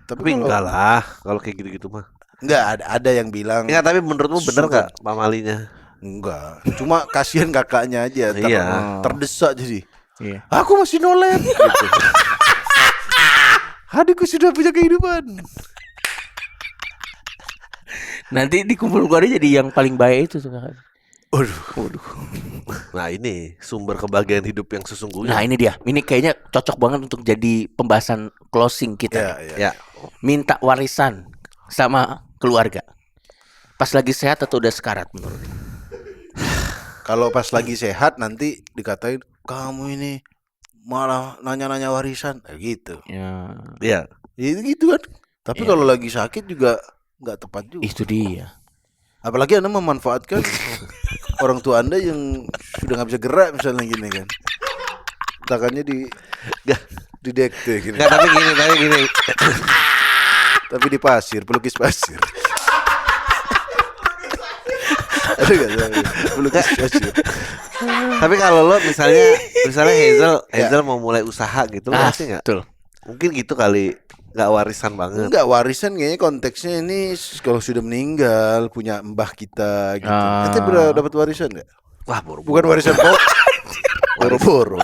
C: Tapi
A: kalau-
C: enggak lah kalau kayak gitu-gitu mah.
A: Enggak, ada yang bilang
C: Enggak, tapi menurutmu bener
A: Suka.
C: nggak pamalinya?
A: enggak. Cuma kasihan kakaknya aja
C: Iya.
A: terdesak jadi.
B: Iya.
A: Aku masih nolep gitu. Adikku sudah punya kehidupan.
B: Nanti di kumpul keluarga jadi yang paling baik itu tuh kakak.
A: Waduh.
C: Nah, ini sumber kebahagiaan hidup yang
B: Nah
C: sesungguhnya.
B: ini dia. Ini kayaknya cocok banget untuk jadi pembahasan closing kita.
A: Ya.
C: Ya.
B: Minta warisan sama keluarga. Pas lagi sehat atau udah sekarat menurut?
A: Kalau pas lagi sehat nanti dikatain kamu ini malah nanya-nanya warisan, gitu.
B: Ya,
C: Iya.
A: Gitu kan. Tapi
B: Iya.
A: kalau lagi sakit juga nggak tepat juga.
B: itu dia.
A: Apalagi Anda memanfaatkan orang tua Anda yang sudah nggak bisa gerak misalnya gini kan. Tangannya di dekte gitu.
C: Enggak, tapi gini.
A: Tapi di pasir, pelukis pasir. Ada nggak pelukis pasir?
C: Tapi kalau lo misalnya Hazel mau mulai usaha gitu, lo ngerti nggak?
B: Betul.
C: Mungkin gitu kali, nggak warisan banget.
A: Enggak, warisan kayaknya konteksnya ini kalau sudah meninggal punya mbah kita gitu. Ente pernah dapat warisan enggak?
C: Wah, boro-boro.
A: Bukan warisan boro-boro.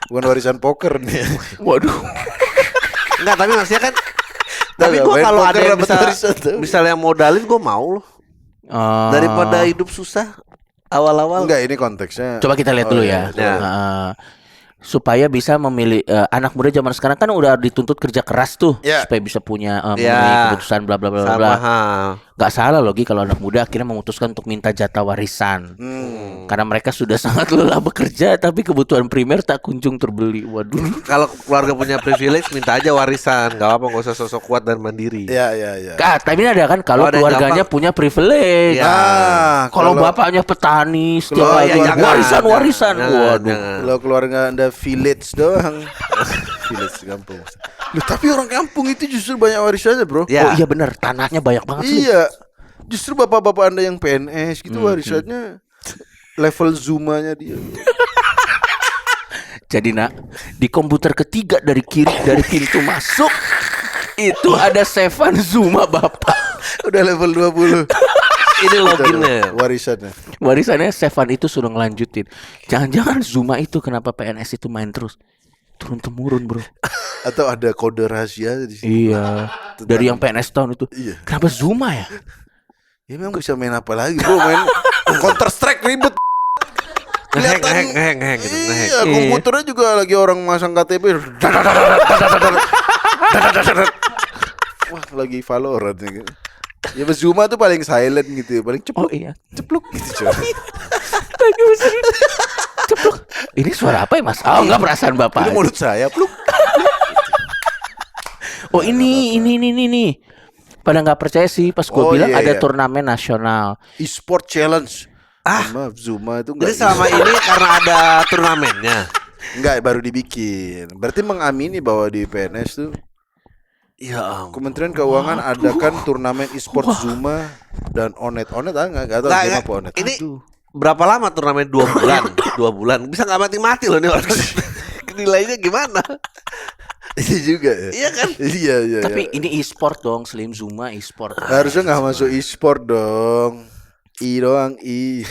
A: Bukan warisan poker nih.
B: Waduh.
C: Enggak, tapi maksudnya kan. Tapi
A: Enggak,
C: gue
A: main
C: kalau ada
A: poker
C: yang
A: dapat warisan tuh.
C: misalnya modalin, gue mau loh. Daripada hidup susah awal-awal.
A: Enggak, ini konteksnya.
B: Coba kita lihat dulu
A: iya,
B: ya.
C: iya.
B: Supaya bisa memilih anak muda zaman sekarang kan udah dituntut kerja keras tuh
A: Ya.
B: supaya bisa punya memenuhi
C: Ya.
B: keputusan bla bla bla bla
C: Sama
B: bla.
C: hal.
B: Nggak salah loh Gi kalau anak muda akhirnya memutuskan untuk minta jatah warisan. Karena mereka sudah sangat lelah bekerja tapi kebutuhan primer tak kunjung terbeli. Waduh.
C: Kalau keluarga punya privilege, minta aja warisan. Gak apa-apa, gak usah sosok kuat dan mandiri.
A: Ya.
B: Tapi ini ada kan kalau
C: Kalau ada yang
B: keluarganya
C: gampang.
B: punya privilege.
C: Ya.
B: Kalau bapaknya petani setiap
A: Kalau-
B: hari
A: ya, jangan,
B: warisan. Waduh.
C: Jangan.
A: Kalau keluarga Anda village doang. Village kampung. Loh, tapi orang kampung itu justru banyak warisannya, Bro.
C: Ya.
B: Oh iya benar, tanahnya banyak banget sih.
A: Iya. Justru bapak-bapak Anda yang PNS gitu warisannya level Zumanya dia.
B: Jadi nak, di komputer ketiga dari kiri dari pintu masuk itu ada Sevan Zuma bapak.
A: Udah level 20.
C: Ini loginnya.
A: Warisannya.
B: Warisannya Sevan itu sudah ngelanjutin. Jangan-jangan Zuma itu kenapa PNS itu main terus? Turun temurun bro.
A: Atau ada kode rahasia di sini.
B: Iya. Dari yang PNS tahun itu.
A: Iya.
B: Kenapa Zuma ya?
A: Ya memang bisa main apa lagi, Bro? Main Counter Strike ribet.
C: Ngeheng gitu. Ngeheng.
A: Iya, komputernya juga lagi orang masang KTP. Wah, lagi Valorant ya. Ya Zuma tuh paling silent gitu ya, paling
B: Oh
A: ceplok,
B: iya.
A: ceplok gitu coba.
B: Bagus. Ceplok. Ini suara apa ya mas? Oh enggak perasaan
A: Itu
B: bapak.
A: mulut saya, pluk.
B: Oh ini. Pada nggak percaya sih pas gue
A: Oh,
B: bilang
A: iya,
B: ada
A: iya.
B: turnamen nasional.
A: E-sport challenge. Maaf, Zuma itu
C: Jadi
A: enggak
C: selama ini karena ada turnamennya.
A: enggak baru dibikin. Berarti mengamini bahwa di PNS tuh
C: Ya ampun.
A: Kementerian Keuangan adakan turnamen e-sport Zuma dan Onet enggak tahu
C: Nggak,
A: game
C: nggak.
A: apa Onet.
C: Ini berapa lama turnamen? 2 bulan. 2 bulan. Bisa nggak mati-mati loh nih orang. Nilainya gimana?
A: Iya juga ya.
C: Iya kan?
A: Iya.
B: Tapi ini e-sport dong, Slim Zuma e-sport.
A: Harusnya nggak masuk e-sport dong. I doang I.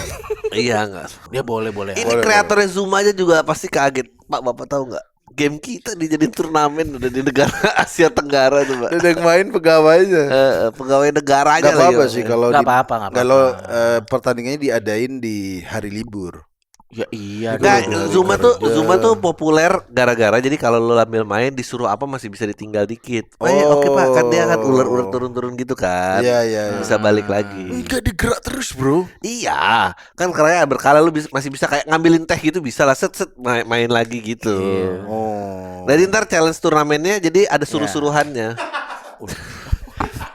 C: Iya enggak.
B: Dia boleh.
C: Ini
A: Boleh,
C: kreatornya Zuma aja juga pasti kaget. Pak, Bapak tahu nggak? Game kita dijadiin turnamen udah di negara Asia Tenggara tuh, Pak.
A: Ada yang main pegawainya.
C: Pegawai negaranya
A: Gak apa-apa
C: lagi.
A: sih kalau
B: Nggak apa-apa.
A: kalau pertandingannya diadain di hari libur.
B: Ya iya.
C: Nggak,
B: dong.
C: Zuma tuh populer gara-gara jadi kalau lo ambil main disuruh apa masih bisa ditinggal dikit. Oh, iya, oke Pak, kan dia kan ular-ular turun-turun gitu kan.
A: Iya.
C: Bisa balik lagi.
A: Enggak digerak terus, Bro.
C: Iya, kan karena berkala lu masih bisa kayak ngambilin teh gitu bisa lah set main lagi gitu.
A: Oh.
C: Jadi ntar challenge turnamennya jadi ada suruh-suruhannya.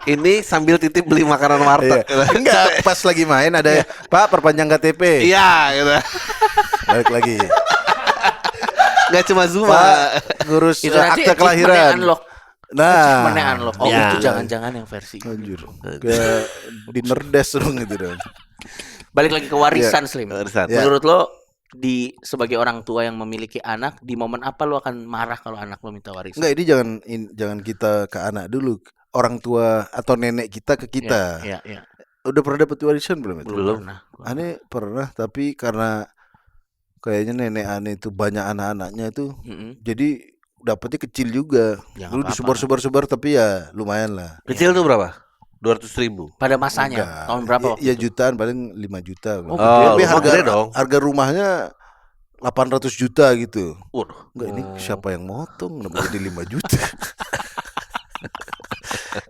C: Ini sambil titip beli makanan warteg.
A: Iya. Enggak, pas lagi main ada Pak perpanjang KTP.
C: Iya, gitu.
A: Balik lagi.
C: Nggak cuma Zuma.
A: Pak ngurus
B: Itu nanti
A: akte kelahiran.
B: unlock.
A: Nah,
B: Unlock. Oh
C: Ya.
B: itu jangan-jangan yang versi.
A: anjir. Kayak dinner dash dong gitu dong.
B: Balik lagi ke warisan Slim.
C: Warisan.
A: Ya.
B: Menurut lo sebagai orang tua yang memiliki anak di momen apa lo akan marah kalau anak lo minta warisan?
A: Enggak, ini jangan kita ke anak dulu. Orang tua atau nenek kita ke kita.
B: Iya.
A: Udah pernah dapat warisan belum itu?
C: Belum.
B: Pernah.
A: Aneh pernah, tapi karena kayaknya nenek aneh itu banyak anak-anaknya itu,
B: Mm-mm.
A: jadi dapatnya kecil juga.
B: Ya,
A: Lu
B: nggak
A: disebar-sebar tapi ya lumayan lah.
C: Kecil tuh berapa? 200.000.
B: Pada masanya
A: Enggak.
B: tahun berapa? waktu
A: Ya
B: itu?
A: jutaan paling 5 juta.
B: Oh,
A: Tapi
C: rumah gede dong.
A: harga rumahnya 800 juta gitu.
C: Waduh.
A: Enggak, ini siapa yang motong kenapa jadi 5 juta?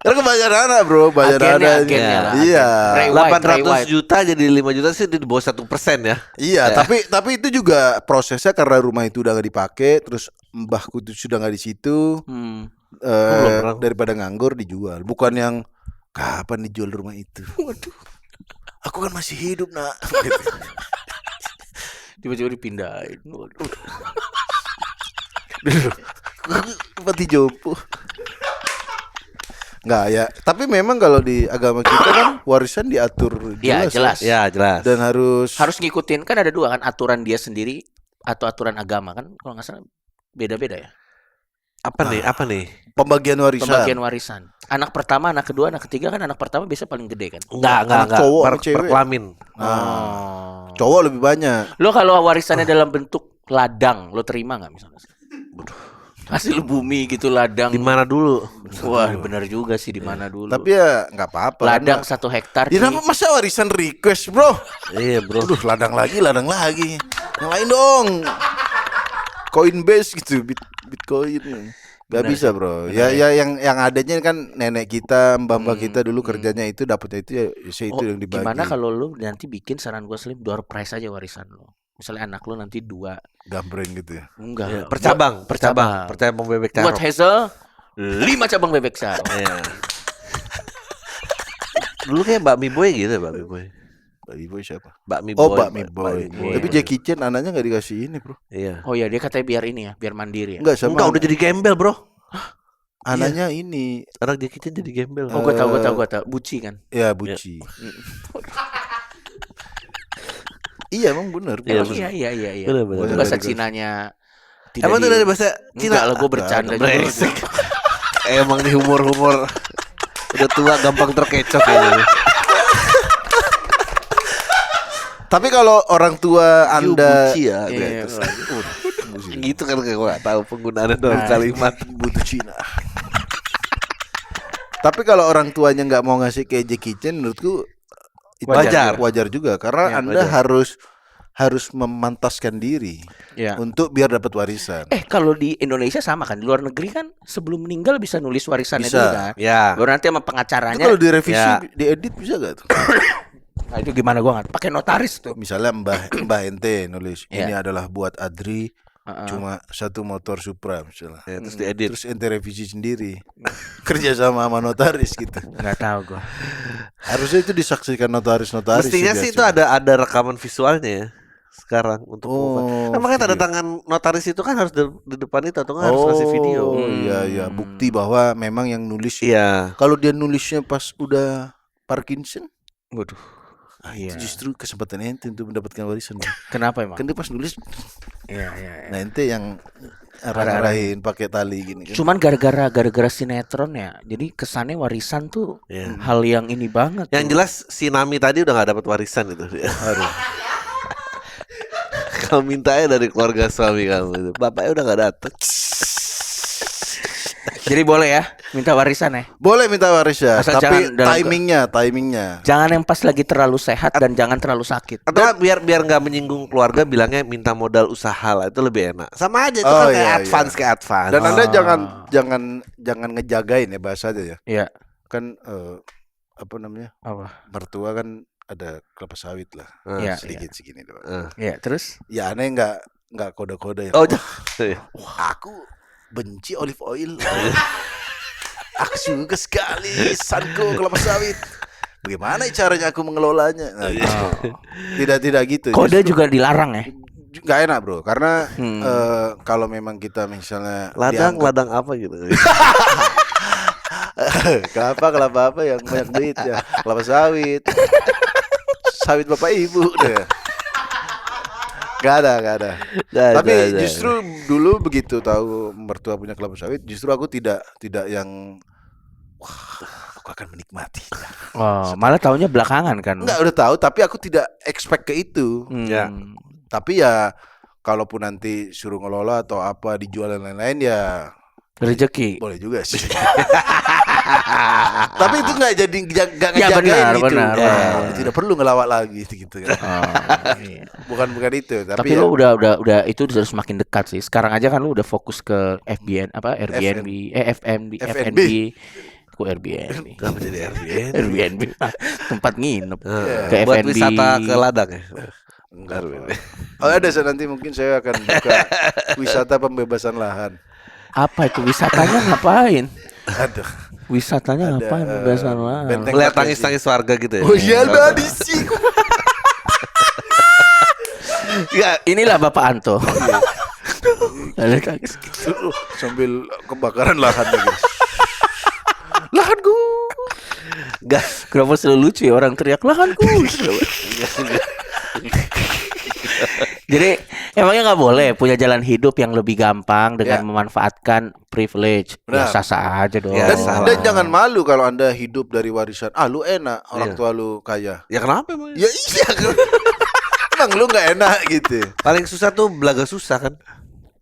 A: Karena kebanyakan anak bro, banyak
B: Agennya
A: anak.
B: lah.
A: Iya.
B: Ray White, Ray
C: 800
B: White.
C: juta jadi 5 juta sih di bawah 1% ya.
A: Iya, tapi itu juga prosesnya karena rumah itu udah gak dipakai, terus mbahku itu sudah gak di situ.
C: belum pernah.
A: Daripada nganggur dijual. Bukan yang kapan dijual rumah itu. Waduh. Aku kan masih hidup, Nak. Gitu.
B: Tiba-tiba dipindahin. Waduh.
A: Mati jompo. Enggak ya, tapi memang kalau di agama kita kan warisan diatur
B: Ya, jelas.
C: Ya, jelas.
A: dan harus
B: Ngikutin, kan ada dua kan, aturan dia sendiri atau aturan agama kan, kalau nggak salah beda-beda ya.
C: Apa nih?
A: pembagian warisan.
B: Pembagian warisan. Anak pertama, anak kedua, anak ketiga kan anak pertama biasa paling gede kan.
C: Enggak.
A: cowok sama cewek.
C: Perkelamin.
B: Oh.
A: Cowok lebih banyak.
B: Lo kalau warisannya dalam bentuk ladang, lo terima nggak misalnya? Hasil bumi gitu ladang.
C: Di mana dulu?
B: Wah, benar juga sih di mana dulu.
A: Tapi ya nggak apa-apa.
B: ladang
A: kan,
B: 1 hektar.
A: ya
B: nih.
A: kenapa masa warisan request, bro?
C: Iya, bro.
A: Aduh, ladang lagi. Yang lain dong. Coinbase gitu, Bitcoin. Gak bisa, bro. Ya yang adanya kan nenek kita, mbak-mbak kita dulu kerjanya itu, dapatnya itu ya itu yang dibagi.
B: Gimana kalau lu nanti bikin, saran gua Slim, door prize aja warisan lo. Misalnya anak lu nanti 2.
A: Gambreng gitu ya.
B: Enggak.
C: Ya, percabang. Percabang bebek
B: Buat
C: carok.
B: Hazel 5 cabang bebek carok.
C: Iya. Dulu kayak Bakmi Boy gitu, Bakmi Boy.
A: Bakmi Boy siapa?
C: Bakmi
A: Oh,
C: Boy.
A: Bakmi Boy.
B: Boy.
A: Tapi Jackie Chan anaknya nggak dikasih ini, bro.
C: Iya.
B: Oh iya, dia katanya biar ini ya, biar mandiri ya.
A: Enggak sama.
C: Enggak, udah jadi gembel, bro.
A: Anaknya ini,
C: Anak Jackie Chan jadi gembel.
B: Oh, gua tahu. Buci kan.
A: ya Buci. Iya, emang bener.
C: Iya,
B: Iya.
C: Bener.
B: Itu bahasa Cinanya. tidak
C: Emang itu
B: di-
C: dari bahasa Cina?
B: Enggak lah, gua bercanda juga.
C: Brengsek. Emang nih humor-humor udah tua gampang terkecoh kayaknya.
A: Tapi kalau orang tua Anda
C: Buci ya.
B: Iya,
C: Terus, gitu kan kayak gue gak tahu penggunaan dalam
B: Nah.
C: kalimat.
A: butuh Cina. Tapi kalau orang tuanya nggak mau ngasih kayak Jackie Chan, menurutku itu wajar juga karena
B: Ya,
A: Anda
C: wajar.
A: harus memantaskan diri
B: Ya.
A: untuk biar dapat warisan.
B: Kalau di Indonesia sama kan, di luar negeri kan sebelum meninggal bisa nulis warisannya
A: Bisa.
B: dulu kan.
C: Ya.
B: Baru nanti sama
A: Itu
B: pengacaranya.
A: kalau direvisi,
C: Ya.
A: diedit bisa gak tuh?
B: Nah, itu gimana gua nggak pakai notaris tuh.
A: Misalnya Mbah Ente nulis
B: Ya.
A: ini adalah buat Adri
B: Heeh.
A: cuma 1 motor Supra misalnya.
C: Ya, terus diedit.
A: Terus ente revisi sendiri. Kerja sama notaris gitu.
B: Nggak tahu gua.
A: Harusnya itu disaksikan notaris-notaris.
C: Mestinya sih itu
A: biasanya.
C: ada rekaman visualnya ya sekarang untuk
A: Oh,
C: Nah, makanya tanda
A: video.
C: tangan notaris itu kan harus di depan itu atau nggak harus ngasih video.
A: Oh iya, bukti bahwa memang yang nulis.
C: Iya.
A: Kalau dia nulisnya pas udah Parkinson,
B: Waduh.
A: itu justru kesempatan ente untuk mendapatkan warisan. Bang.
B: Kenapa emang?
A: Kan dia pas nulis,
B: Iya.
A: nah ente yang arah-arahin pakai tali gini kan.
B: Cuman gara-gara sinetron ya. Jadi kesannya warisan tuh
C: Iya.
B: hal yang ini banget.
C: Yang
B: tuh.
C: jelas si Nami tadi udah gak dapat warisan itu.
A: Aduh.
C: Kamu mintanya dari keluarga suami kamu itu. Bapaknya udah gak datang.
B: Jadi boleh ya minta warisan ya.
A: Boleh minta warisan,
B: Asal
A: tapi
B: jangan dalam-
A: timingnya.
B: Jangan yang pas lagi terlalu sehat dan jangan terlalu sakit.
C: Atau biar nggak menyinggung keluarga bilangnya minta modal usaha lah itu lebih enak. Sama aja itu
A: Oh,
C: kan kayak
A: iya,
C: advance
A: iya.
C: kayak advance.
A: Dan Anda
B: Ah.
A: jangan ngejagain ya bahasanya ya.
B: Iya.
A: Kan apa namanya?
B: Apa?
A: Mertua kan ada kelapa sawit lah.
B: Iya.
A: Sedikit segini doang.
B: Iya, terus
A: Ya aneh nggak kode-kode ya.
C: Oh,
A: Aku benci olive oil. Aku suka sekali sanko kelapa sawit. Bagaimana caranya aku mengelolanya? Nah, gitu. Tidak gitu.
B: kode
A: Justru
B: juga dilarang ya.
A: nggak enak bro, karena kalau memang kita misalnya
C: ladang apa gitu.
A: kelapa apa yang banyak duit ya, kelapa sawit, sawit bapak ibu deh. Gak ada. Tapi justru dulu begitu tahu mertua punya kelapa sawit, justru aku tidak yang wah, aku akan menikmatinya.
B: Oh, malah taunya belakangan kan.
A: Enggak, udah tahu, tapi aku tidak expect ke itu.
C: Ya.
A: Tapi ya kalaupun nanti suruh ngelola atau apa dijual dan lain-lain ya
B: Rezeki.
A: boleh juga sih. Tapi itu nggak jadi nggak
B: Ya,
A: ngejagain gitu.
B: benar.
A: Tidak perlu ngelawak lagi gitu kan.
B: Oh, iya.
A: Bukan itu,
B: Tapi
A: tapi ya,
B: lo udah itu udah semakin dekat sih. Sekarang aja kan lo udah fokus ke Airbnb,
A: FNB.
B: FNB, aku Airbnb.
C: Kenapa jadi Airbnb?
B: Airbnb tempat nginep. Ke
C: Buat
B: F&B.
C: wisata ke ladang ya.
A: Enggak. Oh, ada nanti mungkin saya akan buka wisata pembebasan lahan.
B: Apa itu wisatanya ngapain?
A: Aduh.
B: Wisatanya
A: Ada,
B: ngapain pembebasan lahan?
A: benteng
C: Melihat
A: Makasih.
C: tangis-tangis warga gitu ya.
A: Oh iya tadi sih.
B: Ya, inilah Bapak Anto. Ada tangis.
A: Sambil kebakaran lahan lagi. Lahanku.
C: Gas.
B: Kenapa selalu lucu ya orang teriak lahanku? Jadi emangnya nggak boleh punya jalan hidup yang lebih gampang dengan
A: Ya.
B: memanfaatkan privilege? Ya
A: Benar.
B: sah-sah aja dong.
C: Ya,
A: Dan,
C: salah.
A: dan jangan malu kalau Anda hidup dari warisan. Ah, lu enak,
C: Iya.
A: orang tua lu kaya.
C: Ya kenapa emang?
A: Ya iya kan. Emang lu nggak enak gitu.
C: Paling susah tuh belaga susah kan.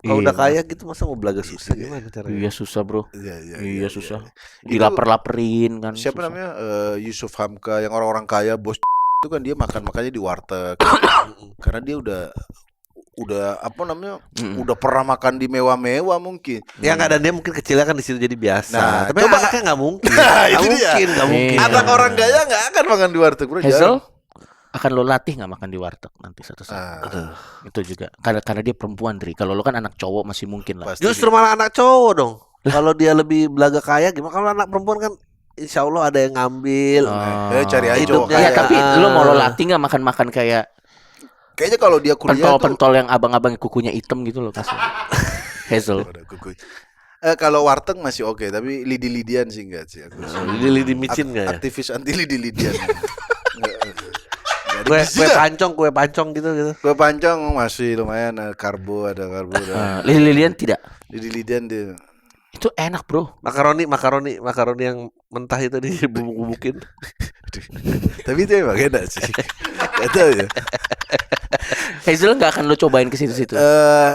C: Kalau
B: Iya.
C: udah kaya gitu masa mau belaga susah gimana caranya?
B: Iya susah bro.
A: Iya, iya,
B: Iya susah.
A: Itu-
B: Dilaper-laperin kan.
A: Siapa
B: susah.
A: namanya? Yusuf Hamka yang orang-orang kaya bos itu kan dia makannya di warteg. Karena dia udah apa namanya? Udah pernah makan di mewah-mewah mungkin.
C: Ya nggak, dan dia mungkin kecilnya kan di situ jadi biasa.
A: Nah,
C: Tapi
A: coba-
C: anaknya nggak mungkin.
A: Nah,
C: Nggak
A: itu dia.
C: mungkin, nggak mungkin.
B: Iya.
A: Anak orang kaya nggak akan makan di warteg, bro.
B: Hazel
A: Jangan.
B: akan lo latih nggak makan di warteg nanti satu saat.
A: Ah,
B: Itu juga karena dia perempuan Dri. Kalau lo kan anak cowok masih mungkin lah.
A: pasti
C: Justru malah anak cowok dong. Kalau dia lebih belaga kaya gimana? Kalau anak perempuan kan insya Allah ada yang ngambil.
A: cari aja
C: Hidupnya
A: cowok
B: Ya
A: kaya.
B: tapi
C: Ah.
B: lo mau lo latih nggak makan-makan kayak
A: Kayaknya kalau dia kuliah tuh
B: pentol-pentol yang abang-abang kukunya hitam gitu loh kasih. Hazel.
A: Ada kuku. Kalau warteg masih oke, tapi lidi-lidian sih enggak sih aku.
C: Lidi micin nggak ya?
A: Aktivis anti lidi-lidian.
C: Kue pancong gitu.
A: Kue pancong masih lumayan, karbo ada.
B: Lilian tidak.
A: Lidi-lidian dia.
B: Itu enak bro.
C: Makaroni yang mentah itu dibubuk-bubukin.
A: Tapi itu emang enak sih. Gak tahu ya.
B: Hazel nggak akan lo cobain ke situ-situ.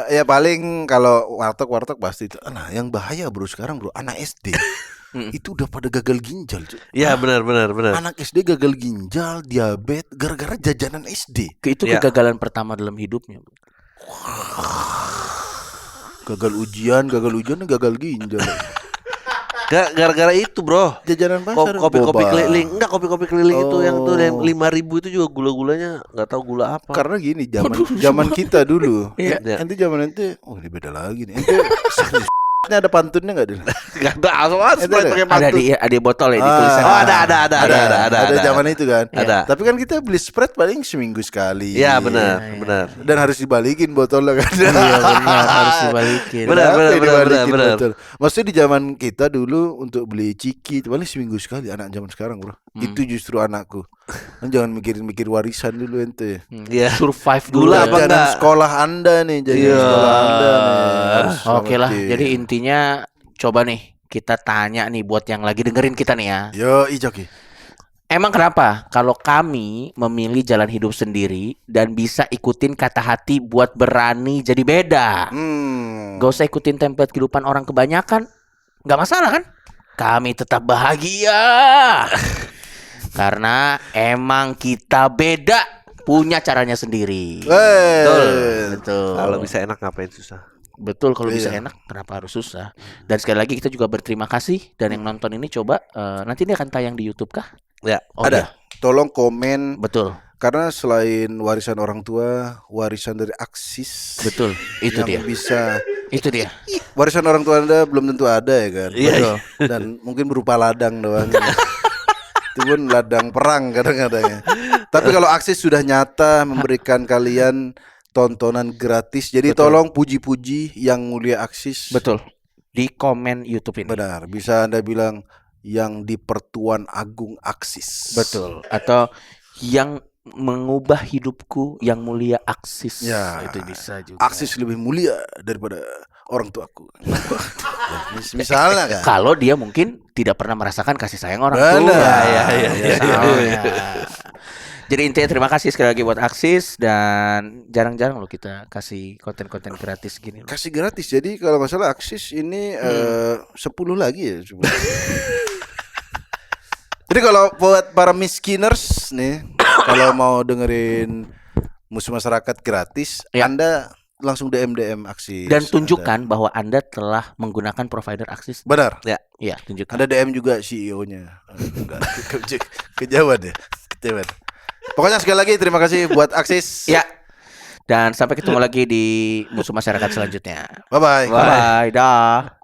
A: Ya paling kalau warteg pasti itu. Nah, yang bahaya bro sekarang bro, anak SD itu udah pada gagal ginjal. Cuy.
C: Iya benar.
A: Anak SD gagal ginjal, diabetes gara-gara jajanan SD.
B: Itu
C: Ya.
B: kegagalan pertama dalam hidupnya.
A: Gagal ujian, gagal ginjal.
C: Gara-gara itu bro.
A: Jajanan pasar.
C: Kopi-kopi
A: boba.
C: keliling. Enggak, kopi-kopi keliling itu yang tuh yang
A: Oh.
C: 5.000 itu juga gula-gulanya nggak tahu gula apa.
A: Karena gini, zaman kita dulu.
B: Iya.
A: Nanti zaman nanti, oh ini beda lagi nih. Ente ini ada pantunnya enggak dulu?
C: Enggak ada, asal
A: Itu ada.
C: pakai
B: Ada
C: pantun.
B: di botol ya di
A: Ah.
B: tulisan.
C: Oh, ada.
A: zaman itu kan.
C: Ada.
A: Tapi kan kita beli spread paling seminggu sekali.
C: Iya benar.
A: Dan harus dibalikin botolnya kan.
B: Iya benar harus dibalikin.
C: Benar.
A: Kenapa dibalikin
C: benar.
A: botol? Maksudnya di zaman kita dulu untuk beli ciki itu paling seminggu sekali. Anak zaman sekarang bro. Itu justru anakku. Kan jangan mikir warisan dulu ente.
C: Iya.
B: Survive dulu.
C: Gula
B: ya.
C: apa
A: Jajanan
C: enggak?
A: sekolah anda nih, jajanan
C: Iya.
A: sekolah anda nih. Harus
B: Oke lah.
A: selamatin.
B: Jadi intinya coba nih kita tanya nih buat yang lagi dengerin kita nih ya.
A: Yo, Ijoki.
B: Emang kenapa kalau kami memilih jalan hidup sendiri dan bisa ikutin kata hati buat berani jadi beda? Gak usah ikutin template kehidupan orang kebanyakan. Gak masalah kan? Kami tetap bahagia. Karena emang kita beda, punya caranya sendiri. Betul.
C: Kalau bisa enak ngapain susah?
B: Betul, kalau bisa
A: Iya.
B: enak kenapa harus susah? Dan sekali lagi kita juga berterima kasih dan yang nonton ini coba nanti ini akan tayang di YouTube kah?
C: Ya.
B: Oh,
A: Ada.
B: iya.
A: Tolong komen
B: Betul.
A: karena selain warisan orang tua, warisan dari Aksis.
B: Betul. Itu dia.
A: yang bisa
B: Itu dia.
A: warisan orang tua Anda belum tentu ada ya kan.
C: Iya.
A: Betul. Dan mungkin berupa ladang doang. Itu pun ladang perang kadang-kadang ya. Tapi kalau Aksis sudah nyata memberikan kalian tontonan gratis. Jadi
B: Betul.
A: tolong puji-puji yang mulia Aksis.
B: Betul. Di komen YouTube ini.
A: Benar. Bisa Anda bilang yang di Pertuan Agung Aksis.
B: Betul. Atau yang mengubah hidupku yang mulia Aksis.
A: Ya.
B: Itu bisa juga.
A: Aksis lebih mulia daripada orang tuaku. Misalnya kan.
B: Kalau dia mungkin tidak pernah merasakan kasih sayang orang
A: Benar.
B: tua.
A: Ya, ya,
B: Misalnya. Jadi intinya terima kasih sekali lagi buat Aksis dan jarang-jarang loh kita kasih konten-konten gratis gini loh.
A: Kasih gratis. Jadi kalau nggak salah Aksis ini 10 lagi ya cuma. Jadi kalau buat para miskiners nih, kalau mau dengerin Musuh Masyarakat gratis,
B: Ya.
A: Anda langsung DM Aksis.
B: Dan tunjukkan bahwa Anda telah menggunakan provider Aksis.
A: Benar.
B: Ya, tunjukkan.
A: Ada DM juga CEO-nya. Enggak, kejauhan ya. Kejauhan. Pokoknya sekali lagi terima kasih buat Aksis.
B: Ya. Dan sampai ketemu lagi di Musuh Masyarakat selanjutnya.
A: Bye bye.
B: Bye, dah.